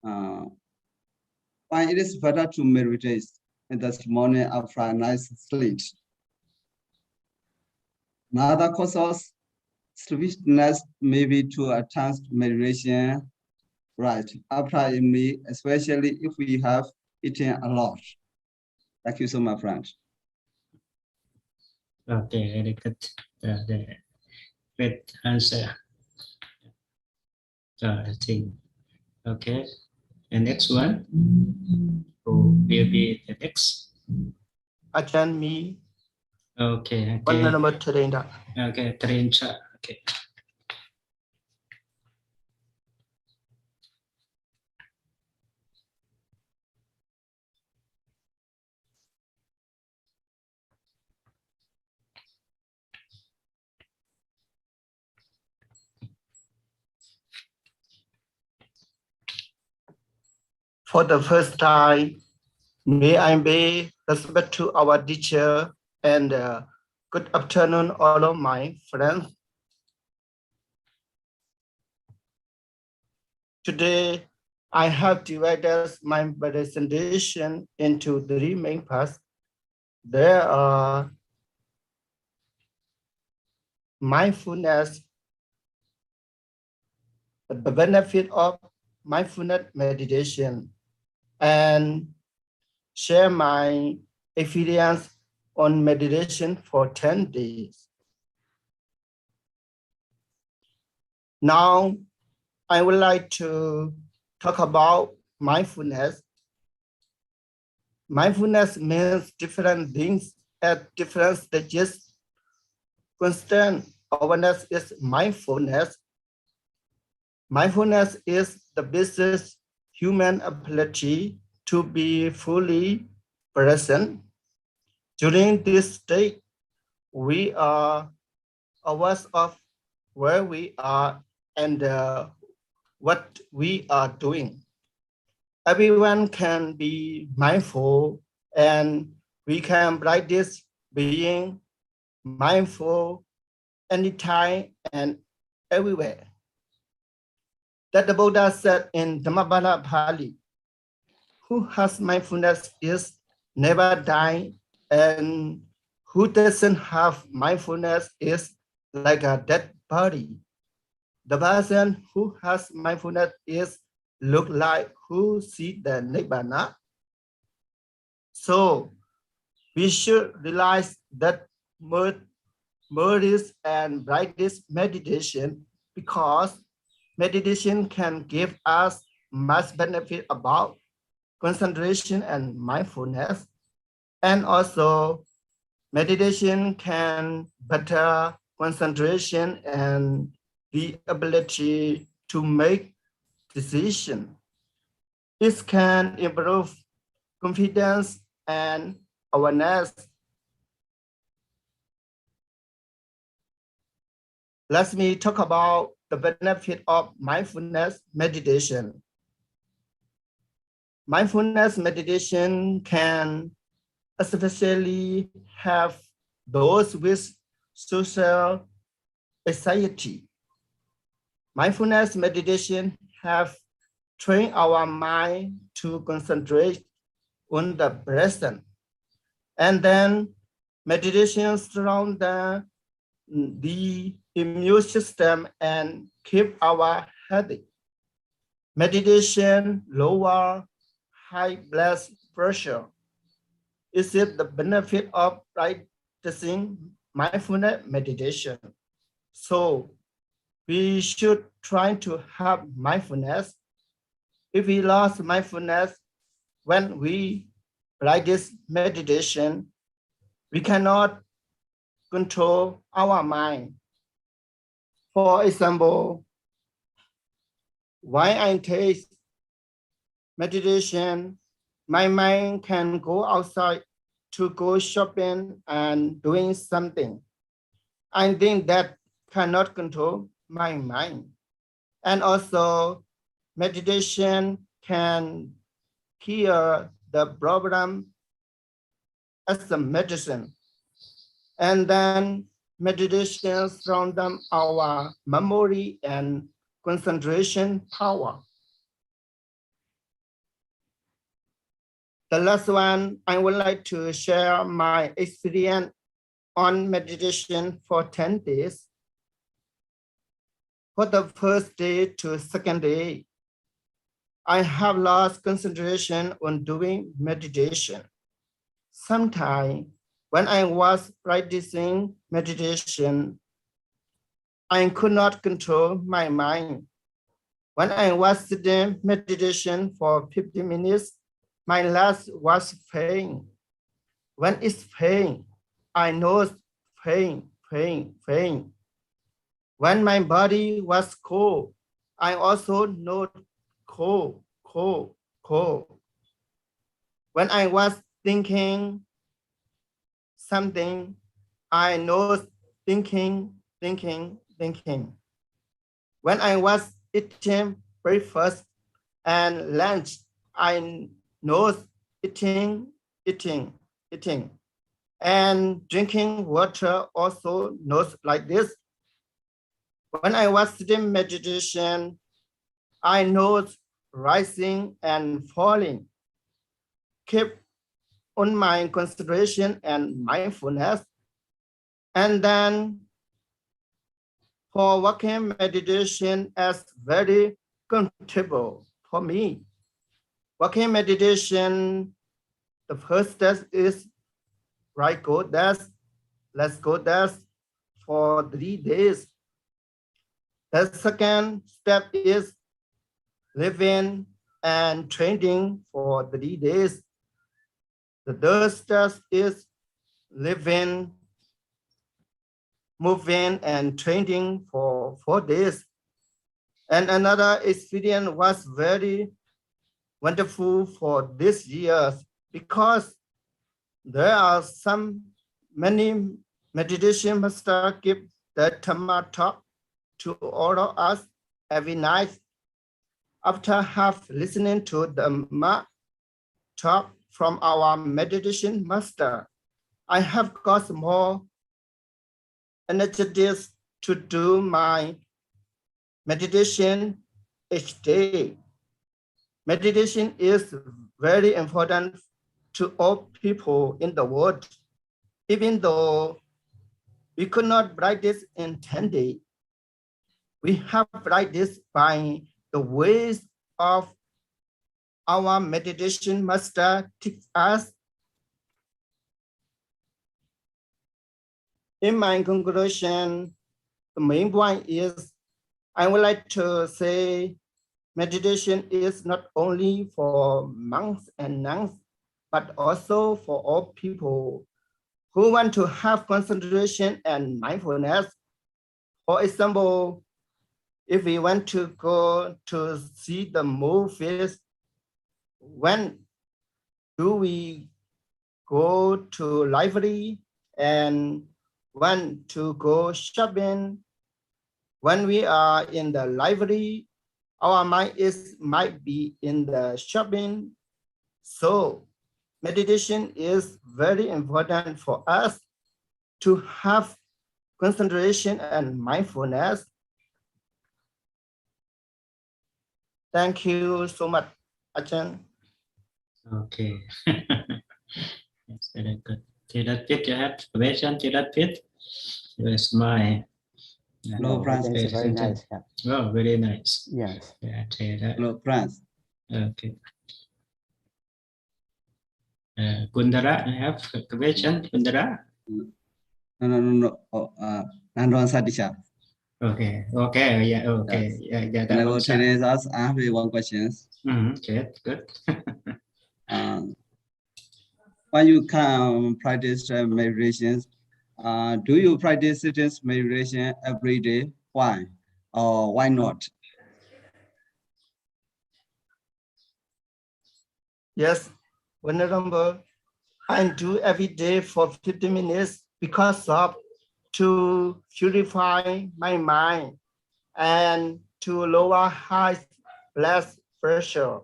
Speaker 14: why it is better to meditate in the morning after a nice sleep. Another cause of sleepiness may be to attempt meditation right after a meal, especially if we have eaten a lot. Thank you so much, friend.
Speaker 2: Okay, very good. The great answer. So I think, okay. The next one, who will be the next?
Speaker 11: Ajahn me.
Speaker 2: Okay,
Speaker 11: One
Speaker 2: okay.
Speaker 11: number Trinda.
Speaker 2: Okay, Trinda. Okay.
Speaker 11: For the first time, may I pay respect to our teacher and good afternoon, all of my friends. Today, I have divided my presentation into three main parts. There are mindfulness, the benefit of mindfulness meditation, and share my experience on meditation for 10 days. Now, I would like to talk about mindfulness. Mindfulness means different things at different stages. Constant awareness is mindfulness. Mindfulness is the basic human ability to be fully present. During this state, we are aware of where we are and what we are doing. Everyone can be mindful, and we can practice being mindful anytime and everywhere. That the Buddha said in Dhammapala Pali, who has mindfulness is never dying, and who doesn't have mindfulness is like a dead body. The person who has mindfulness is look like who see the Nibbana. So we should realize that modest and brightest meditation, because meditation can give us much benefit about concentration and mindfulness. And also meditation can better concentration and the ability to make decisions. It can improve confidence and awareness. Let me talk about the benefit of mindfulness meditation. Mindfulness meditation can especially have those with social anxiety. Mindfulness meditation have trained our mind to concentrate on the present. And then meditation surround the immune system and keep our healthy. Meditation lower high blood pressure. Is it the benefit of practicing mindfulness meditation? So we should try to have mindfulness. If we lost mindfulness when we practice meditation, we cannot control our mind. For example, when I take meditation, my mind can go outside to go shopping and doing something. I think that cannot control my mind. And also meditation can cure the problem as a medicine. And then meditation strengthens our memory and concentration power. The last one, I would like to share my experience on meditation for 10 days. For the first day to second day, I have lost concentration on doing meditation. Sometimes When I was practicing meditation, I could not control my mind. When I was sitting meditation for 50 minutes, my legs was pain. When it's pain, I know pain. When my body was cold, I also know cold. When I was thinking something, I know thinking. When I was eating breakfast and lunch, I know eating. And drinking water also knows like this. When I was sitting meditation, I know rising and falling. Keep on my concentration and mindfulness. And then for walking meditation is very comfortable for me. Walking meditation, the first step is right go dash, let's go dash for 3 days. The second step is living and training for 3 days. The third step is living, moving and training for 4 days. And another experience was very wonderful for this year because there are many meditation masters give the Dhamma talk to all of us every night. After listening to the talk from our meditation master, I have got more energetic to do my meditation each day. Meditation is very important to all people in the world. Even though we could not practice in 10 days, we have practiced by the ways of our meditation master teach us. In my conclusion, the main point is I would like to say meditation is not only for monks and nuns, but also for all people who want to have concentration and mindfulness. For example, if we want to go to see the movies, when do we go to library and want to go shopping? When we are in the library, our mind might be in the shopping. So meditation is very important for us to have concentration and mindfulness. Thank you so much, Ajahn.
Speaker 2: Okay. That's very good. Chirat, you have question, Chirat? Your smile.
Speaker 14: Hello, France.
Speaker 7: It's very nice. Yeah.
Speaker 2: Oh, very nice.
Speaker 7: Yes.
Speaker 2: Yeah, Chirat.
Speaker 14: Hello, France.
Speaker 2: Okay. Kundara, I have a question. Kundara?
Speaker 14: No. Nandon Sadisha.
Speaker 2: Okay. Yeah, okay.
Speaker 14: Yes.
Speaker 2: Yeah,
Speaker 14: Can I go to this? I have one question.
Speaker 2: Good.
Speaker 14: When you can practice meditation, do you practice this meditation every day? Why? Or why not?
Speaker 11: Yes, Venerable, I do every day for 50 minutes because of to purify my mind and to lower high blood pressure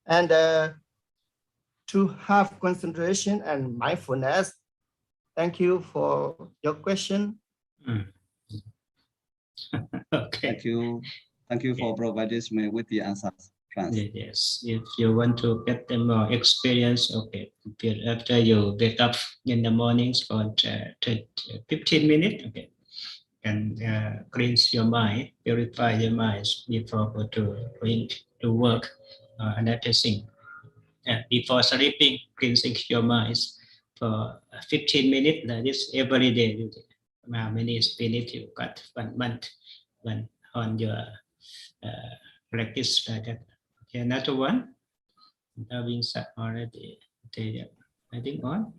Speaker 11: and to have concentration and mindfulness. Thank you for your question.
Speaker 2: Okay.
Speaker 14: Thank you for providing me with the answers.
Speaker 2: Yes. If you want to get them more experience, okay. After you wake up in the mornings for 15 minutes, okay. And cleanse your mind, purify your mind before go to work, another thing. Before sleeping, cleansing your mind. for 15 minutes like this every day. How many minutes you got 1 month on your practice like that. Okay, another one. Having said already. I think on.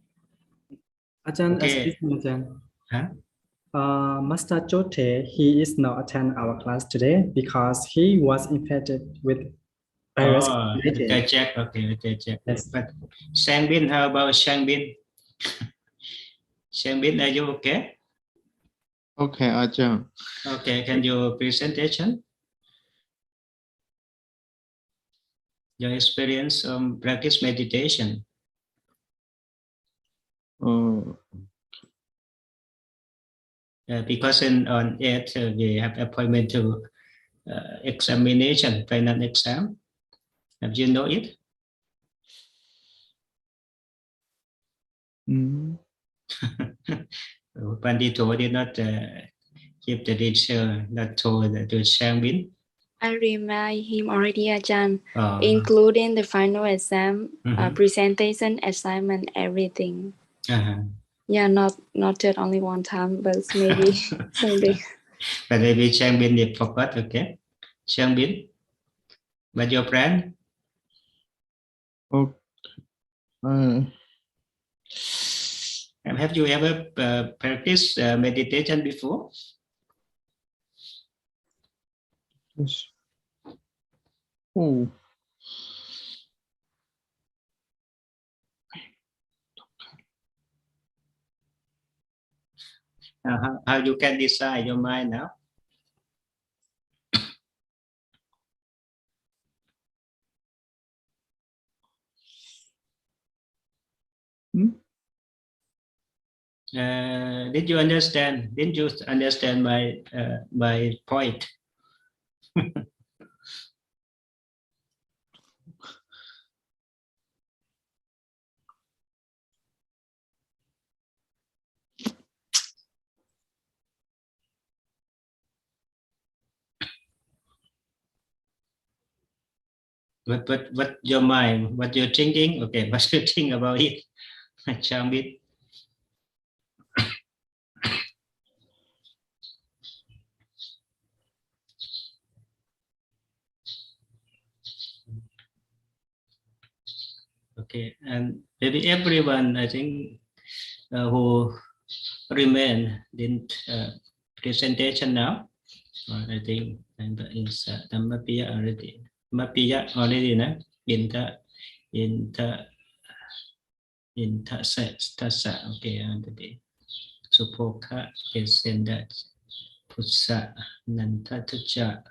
Speaker 7: Ajahn,
Speaker 2: Okay.
Speaker 7: excuse me, Ajahn.
Speaker 2: Huh?
Speaker 7: Master Jote, he is not attend our class today because he was infected with virus.
Speaker 2: Oh,
Speaker 7: COVID-19.
Speaker 2: check. Okay, check.
Speaker 7: Yes.
Speaker 2: But Shangbin, how about Shangbin? Shangbin, are you okay?
Speaker 15: Okay, Ajahn.
Speaker 2: Okay, can you presentation? Your experience practice meditation. Because on 8th we have appointment to examination, final exam. Have you know it? Pandito did not give the detail that told to Shangbin.
Speaker 16: I remind him already, Ajahn,
Speaker 2: Oh.
Speaker 16: including the final exam, presentation, assignment, everything. Yeah, not just only one time, but maybe something.
Speaker 2: But maybe Shangbin did forgot, okay? Shangbin, but your friend?
Speaker 15: Okay.
Speaker 2: Have you ever practiced meditation before?
Speaker 15: Yes. Oh.
Speaker 2: How you can decide your mind now? Did you understand? Didn't you understand my point? What your mind? What you're thinking? Okay, what you think about it? Shangbin. Okay, and maybe everyone, I think, who remain in presentation now, I think, and is Dhammapiya already. Dhammapiya already, no? In the tassa, okay, already. Supokha is in that. Pussa, Nantatacha,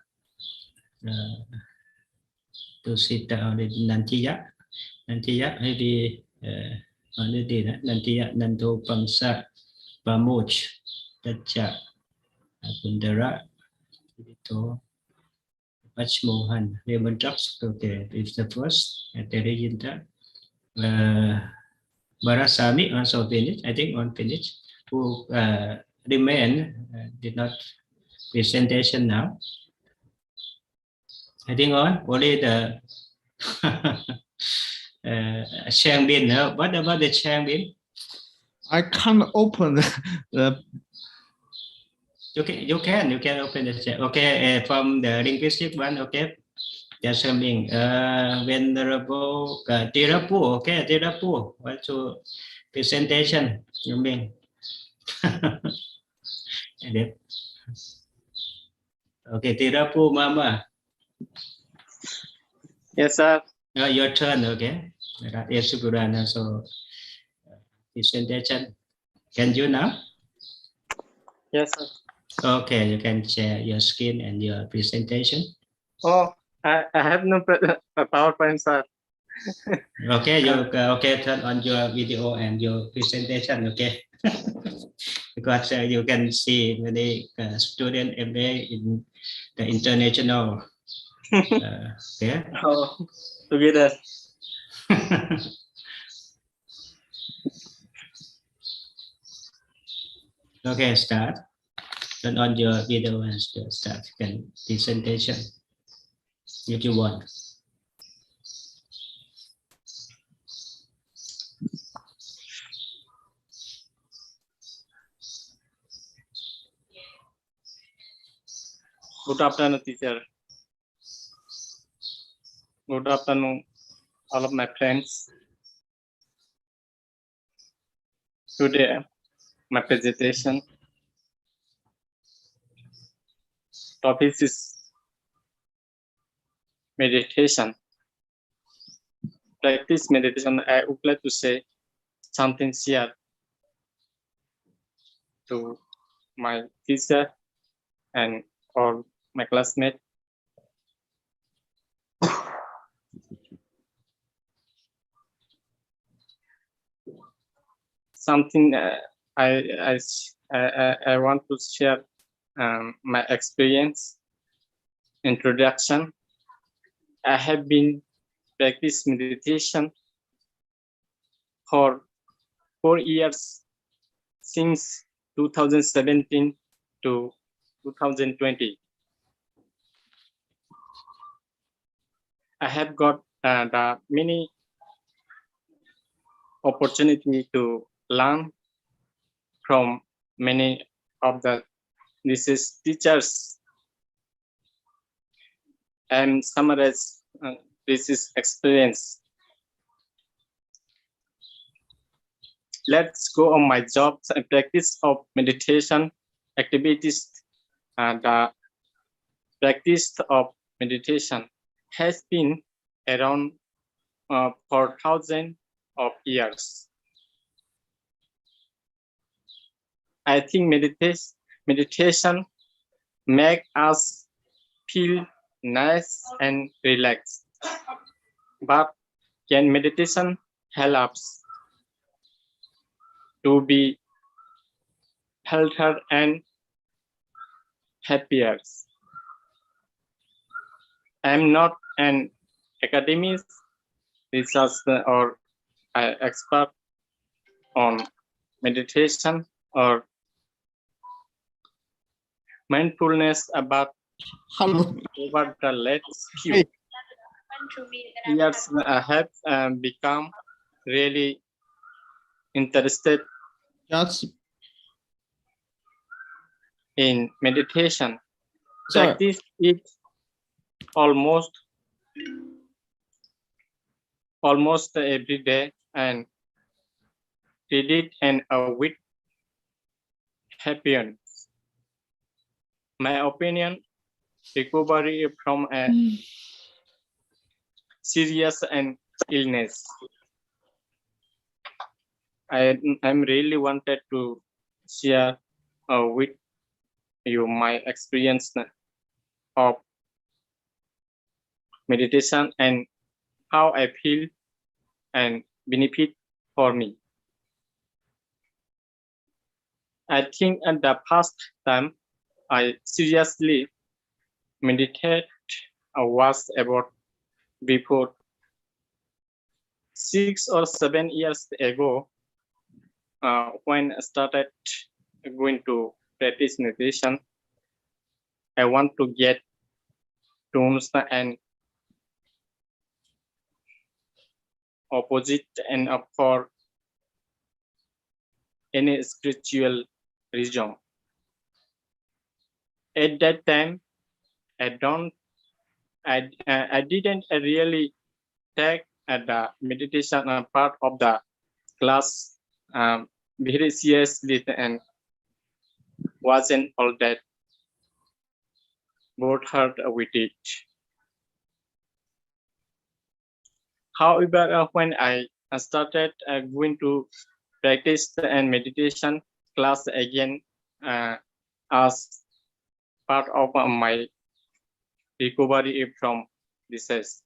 Speaker 2: Tusita already, Nantiya, maybe already, Nantiya, Nanto Pamsa, Pamuch, Tacha, Kundara, Ito, Pachmohan, Raymond Drops, okay, it's the first, at the Regenta, Barasami also finished, I think on finished, who remain, did not presentation now. I think on only the Shangbin. What about the Shangbin?
Speaker 15: I can't open the.
Speaker 2: You can open the chat. Okay, from the linguistic one. Okay, just something. Venerable Tirapu. Okay, Tirapu. What's your presentation? You mean? Okay, Tirapu Mama.
Speaker 5: Yes, sir.
Speaker 2: Your turn, okay. Yes, Purana. So, presentation. Can you now?
Speaker 5: Yes, sir.
Speaker 2: Okay, you can share your screen and your presentation.
Speaker 5: Oh, I have no PowerPoint, sir.
Speaker 2: Okay, you okay? Turn on your video and your presentation. Okay, because you can see many student MA in the international. Yeah.
Speaker 5: Oh, together.
Speaker 2: Okay, start. Turn on your video and start can presentation if you want.
Speaker 17: Good afternoon, teacher. Good afternoon, all of my friends. Today, my presentation topic is meditation. Practice meditation. I would like to say something here to my teacher and all my classmates. Something I want to share my experience. Introduction. I have been practice meditation for 4 years since 2017 to 2020. I have got the many opportunity to learn from many of the teachers and summarize this is experience. Let's go on my job and practice of meditation activities. The practice of meditation has been around for thousands of years. I think meditation make us feel nice and relaxed. But can meditation help us to be healthier and happier? I'm not an academic researcher or an expert on meditation or mindfulness, but over the last few years I have become really interested in meditation. Practice it almost every day and did it and with happiness. My opinion, recovery from a serious and illness. I'm really wanted to share with you my experience of meditation and how I feel and benefit for me. I think at the past time I seriously meditate was about before 6 or 7 years ago when I started going to practice meditation. I want to get tools and opposite and for any spiritual region. At that time, I didn't really take the meditation part of the class very seriously and wasn't all that bothered with it. However, when I started going to practice and meditation class again as part of my recovery from disease,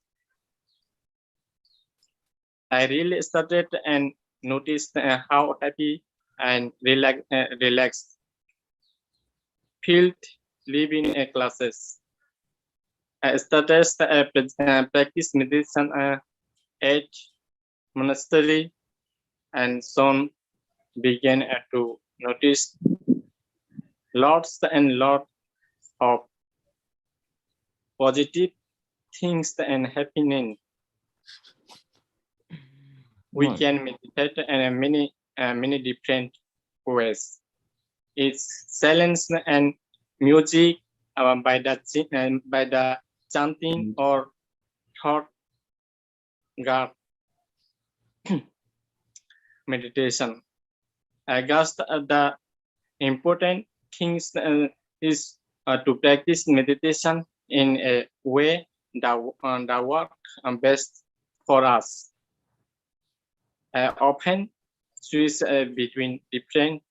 Speaker 17: I really started and noticed how happy and relaxed felt living classes. I started practice meditation at monastery and soon began to notice lots and lots of positive things and happening. We can meditate in many different ways. It's silence and music by the chanting or thought God meditation. I guess the important things is to practice meditation in a way that works best for us. I often switch between different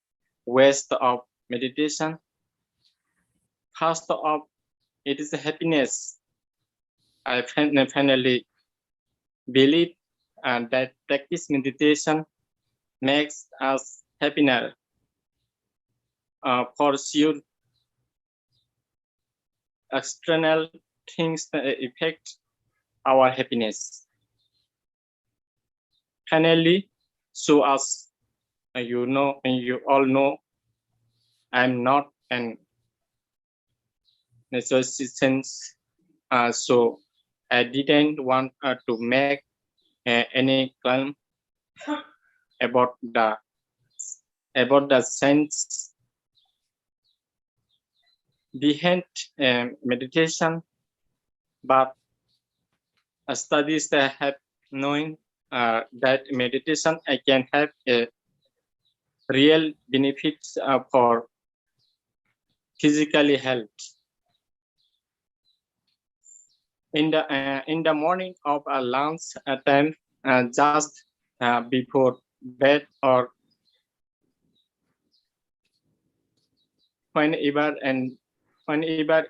Speaker 17: ways of meditation. First off, it is happiness. I finally believe that practice meditation makes us happier. For sure, external things affect our happiness. Finally, so as you know, and you all know, I'm not an musician, so I didn't want to make any claim about the sense behind meditation, but studies that have known that meditation can have a real benefits for physical health. In the morning of a lunch time, just before bed, or whenever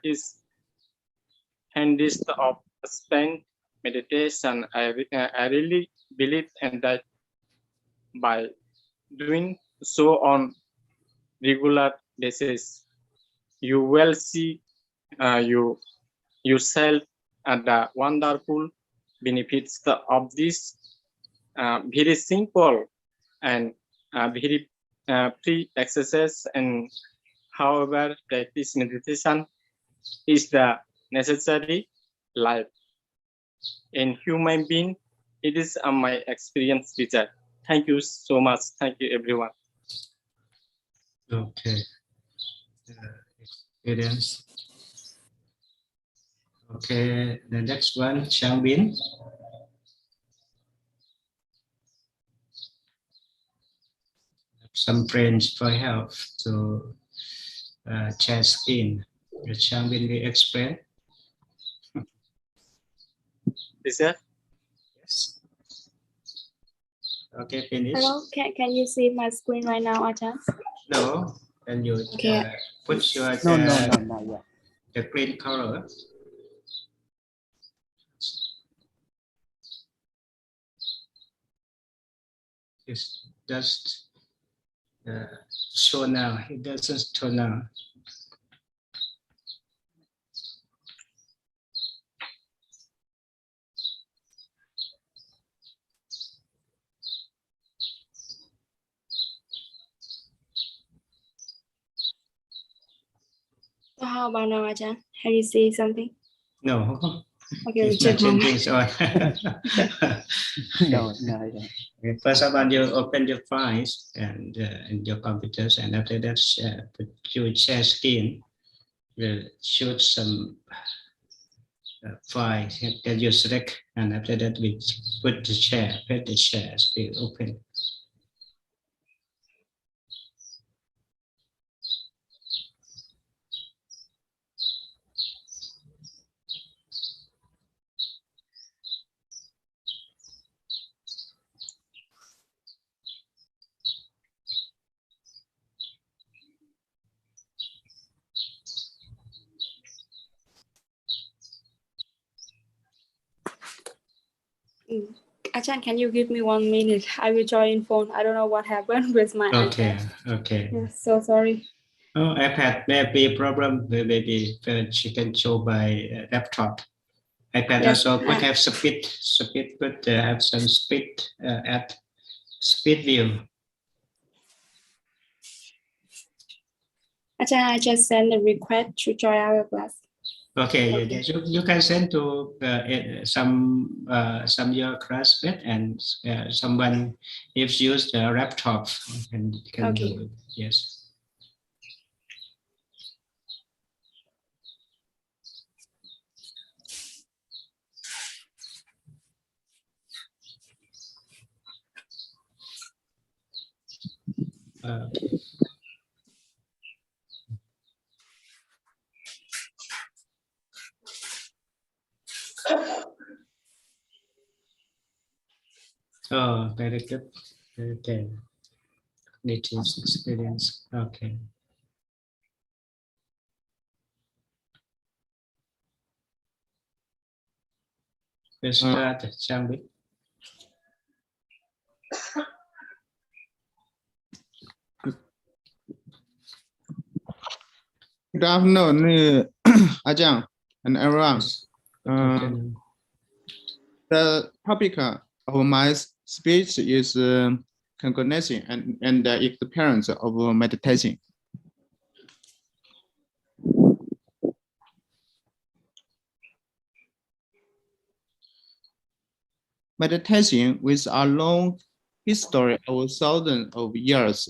Speaker 17: is handiest of spend meditation, I really believe in that. By doing so on regular basis, you will see yourself and the wonderful benefits of this very simple and very free exercise. And however, practice meditation is the necessary life in human being. It is my experience, teacher. Thank you so much. Thank you, everyone.
Speaker 2: Okay. Experience. Okay, the next one, Chang Bin. Some friends for help to share screen. The Chang Bin will explain.
Speaker 17: Is that?
Speaker 2: Yes. Okay, finish.
Speaker 16: Hello, can you see my screen right now, Ajahn?
Speaker 2: No, and you
Speaker 16: Okay.
Speaker 2: put your
Speaker 7: No, not yet.
Speaker 2: the green color. It's just show now. It doesn't show now.
Speaker 16: So how about now, Ajahn? Have you seen something?
Speaker 2: No.
Speaker 16: Okay,
Speaker 2: It's
Speaker 16: check
Speaker 2: not
Speaker 16: one
Speaker 2: changing.
Speaker 16: more.
Speaker 2: So
Speaker 7: No, I don't.
Speaker 2: okay, first of all, you open your files and in your computers, and after that, you share screen. Will shoot some file that you select, and after that, we put the share. Let the share screen open.
Speaker 16: Ajahn, can you give me 1 minute? I will join phone. I don't know what happened with my
Speaker 2: Okay,
Speaker 16: iPad.
Speaker 2: okay.
Speaker 16: Yeah, so sorry.
Speaker 2: Oh, iPad may be a problem. Maybe she can show by laptop. iPad
Speaker 16: Yes,
Speaker 2: also could have speed could have some speed at speed view.
Speaker 16: Ajahn, I just sent a request to join our class.
Speaker 2: Okay,
Speaker 16: Okay.
Speaker 2: yes, you can send to some your classmate and someone if use the laptop and can
Speaker 16: Okay.
Speaker 2: do it. Yes. Oh, very good. Okay. Native experience. Okay. Let's start, Trang Bích.
Speaker 15: Good afternoon, Ajahn and everyone. The topic of my speech is cognition and the experience of meditation. Meditation with a long history of thousands of years.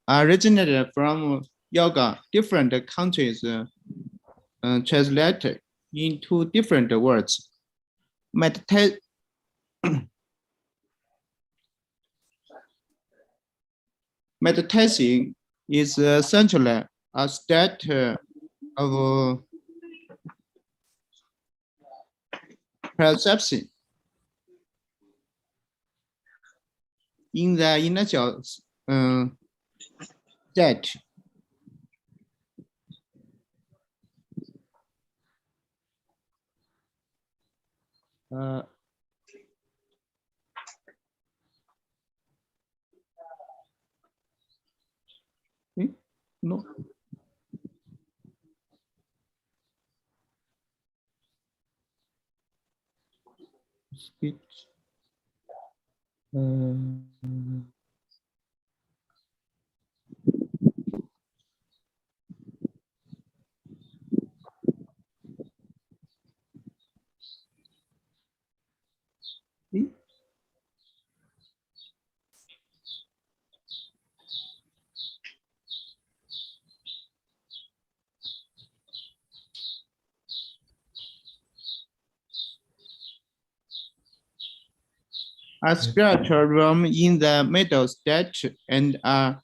Speaker 15: Originated from yoga, different countries translated into different words. Meditation is essentially a state of perception in the initial state. No. Speech. A spiritual realm in the middle state and a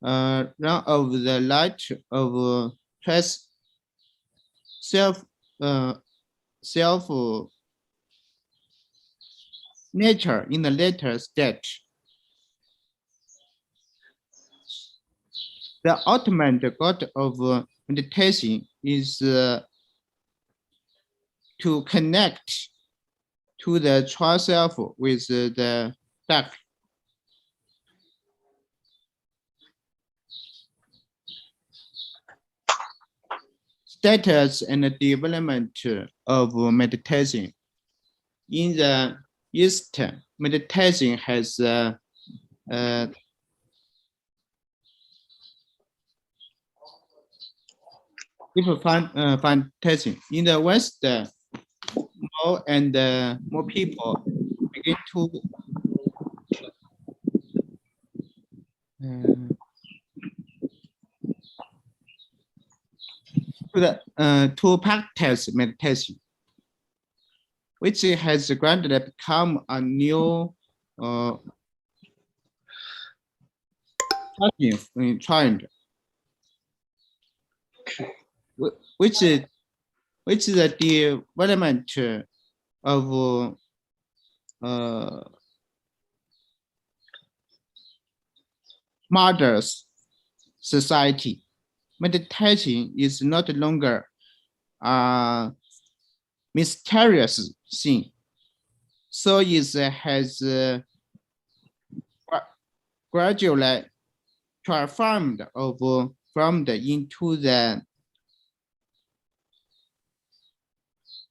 Speaker 15: realm of the light of self nature in the later state. The ultimate goal of meditation is to connect to the true self with the dark. Status and development of meditation. In the East, meditation has people fantasy. In the West, more and more people begin to practice meditation, which has gradually become a new trend, which is the development of modern society. Meditation is not longer a mysterious thing, so it has gradually transformed into the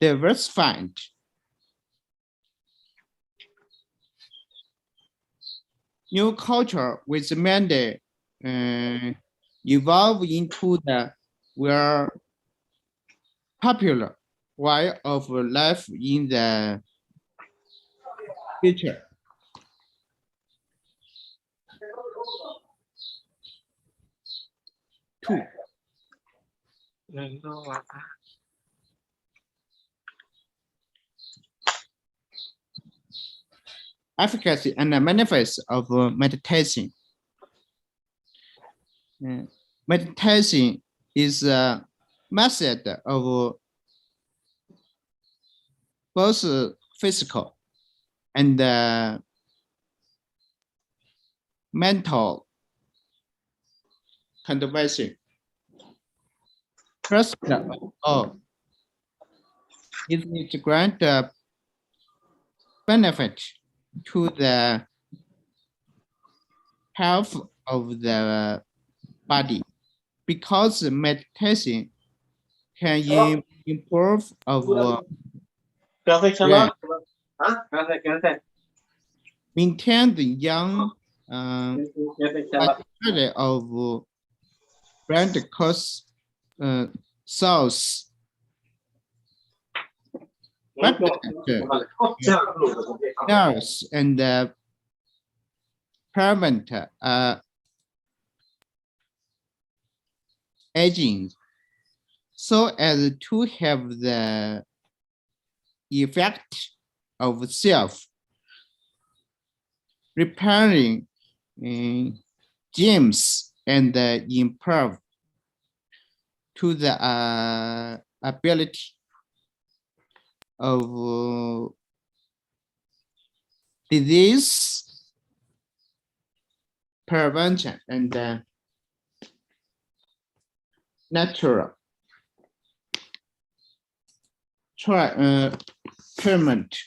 Speaker 15: diversified new culture with many evolve into the where popular way of life in the future. Efficacy and the benefits of meditation. Meditation is a method of both physical and mental cultivation. First of all, it is grant benefit to the health of the body because meditation can improve our brain, maintain the young quality of brain cause cells, nerves, and prevent aging, so as to have the effect of self repairing genes and improve to the ability of disease prevention and natural treatment.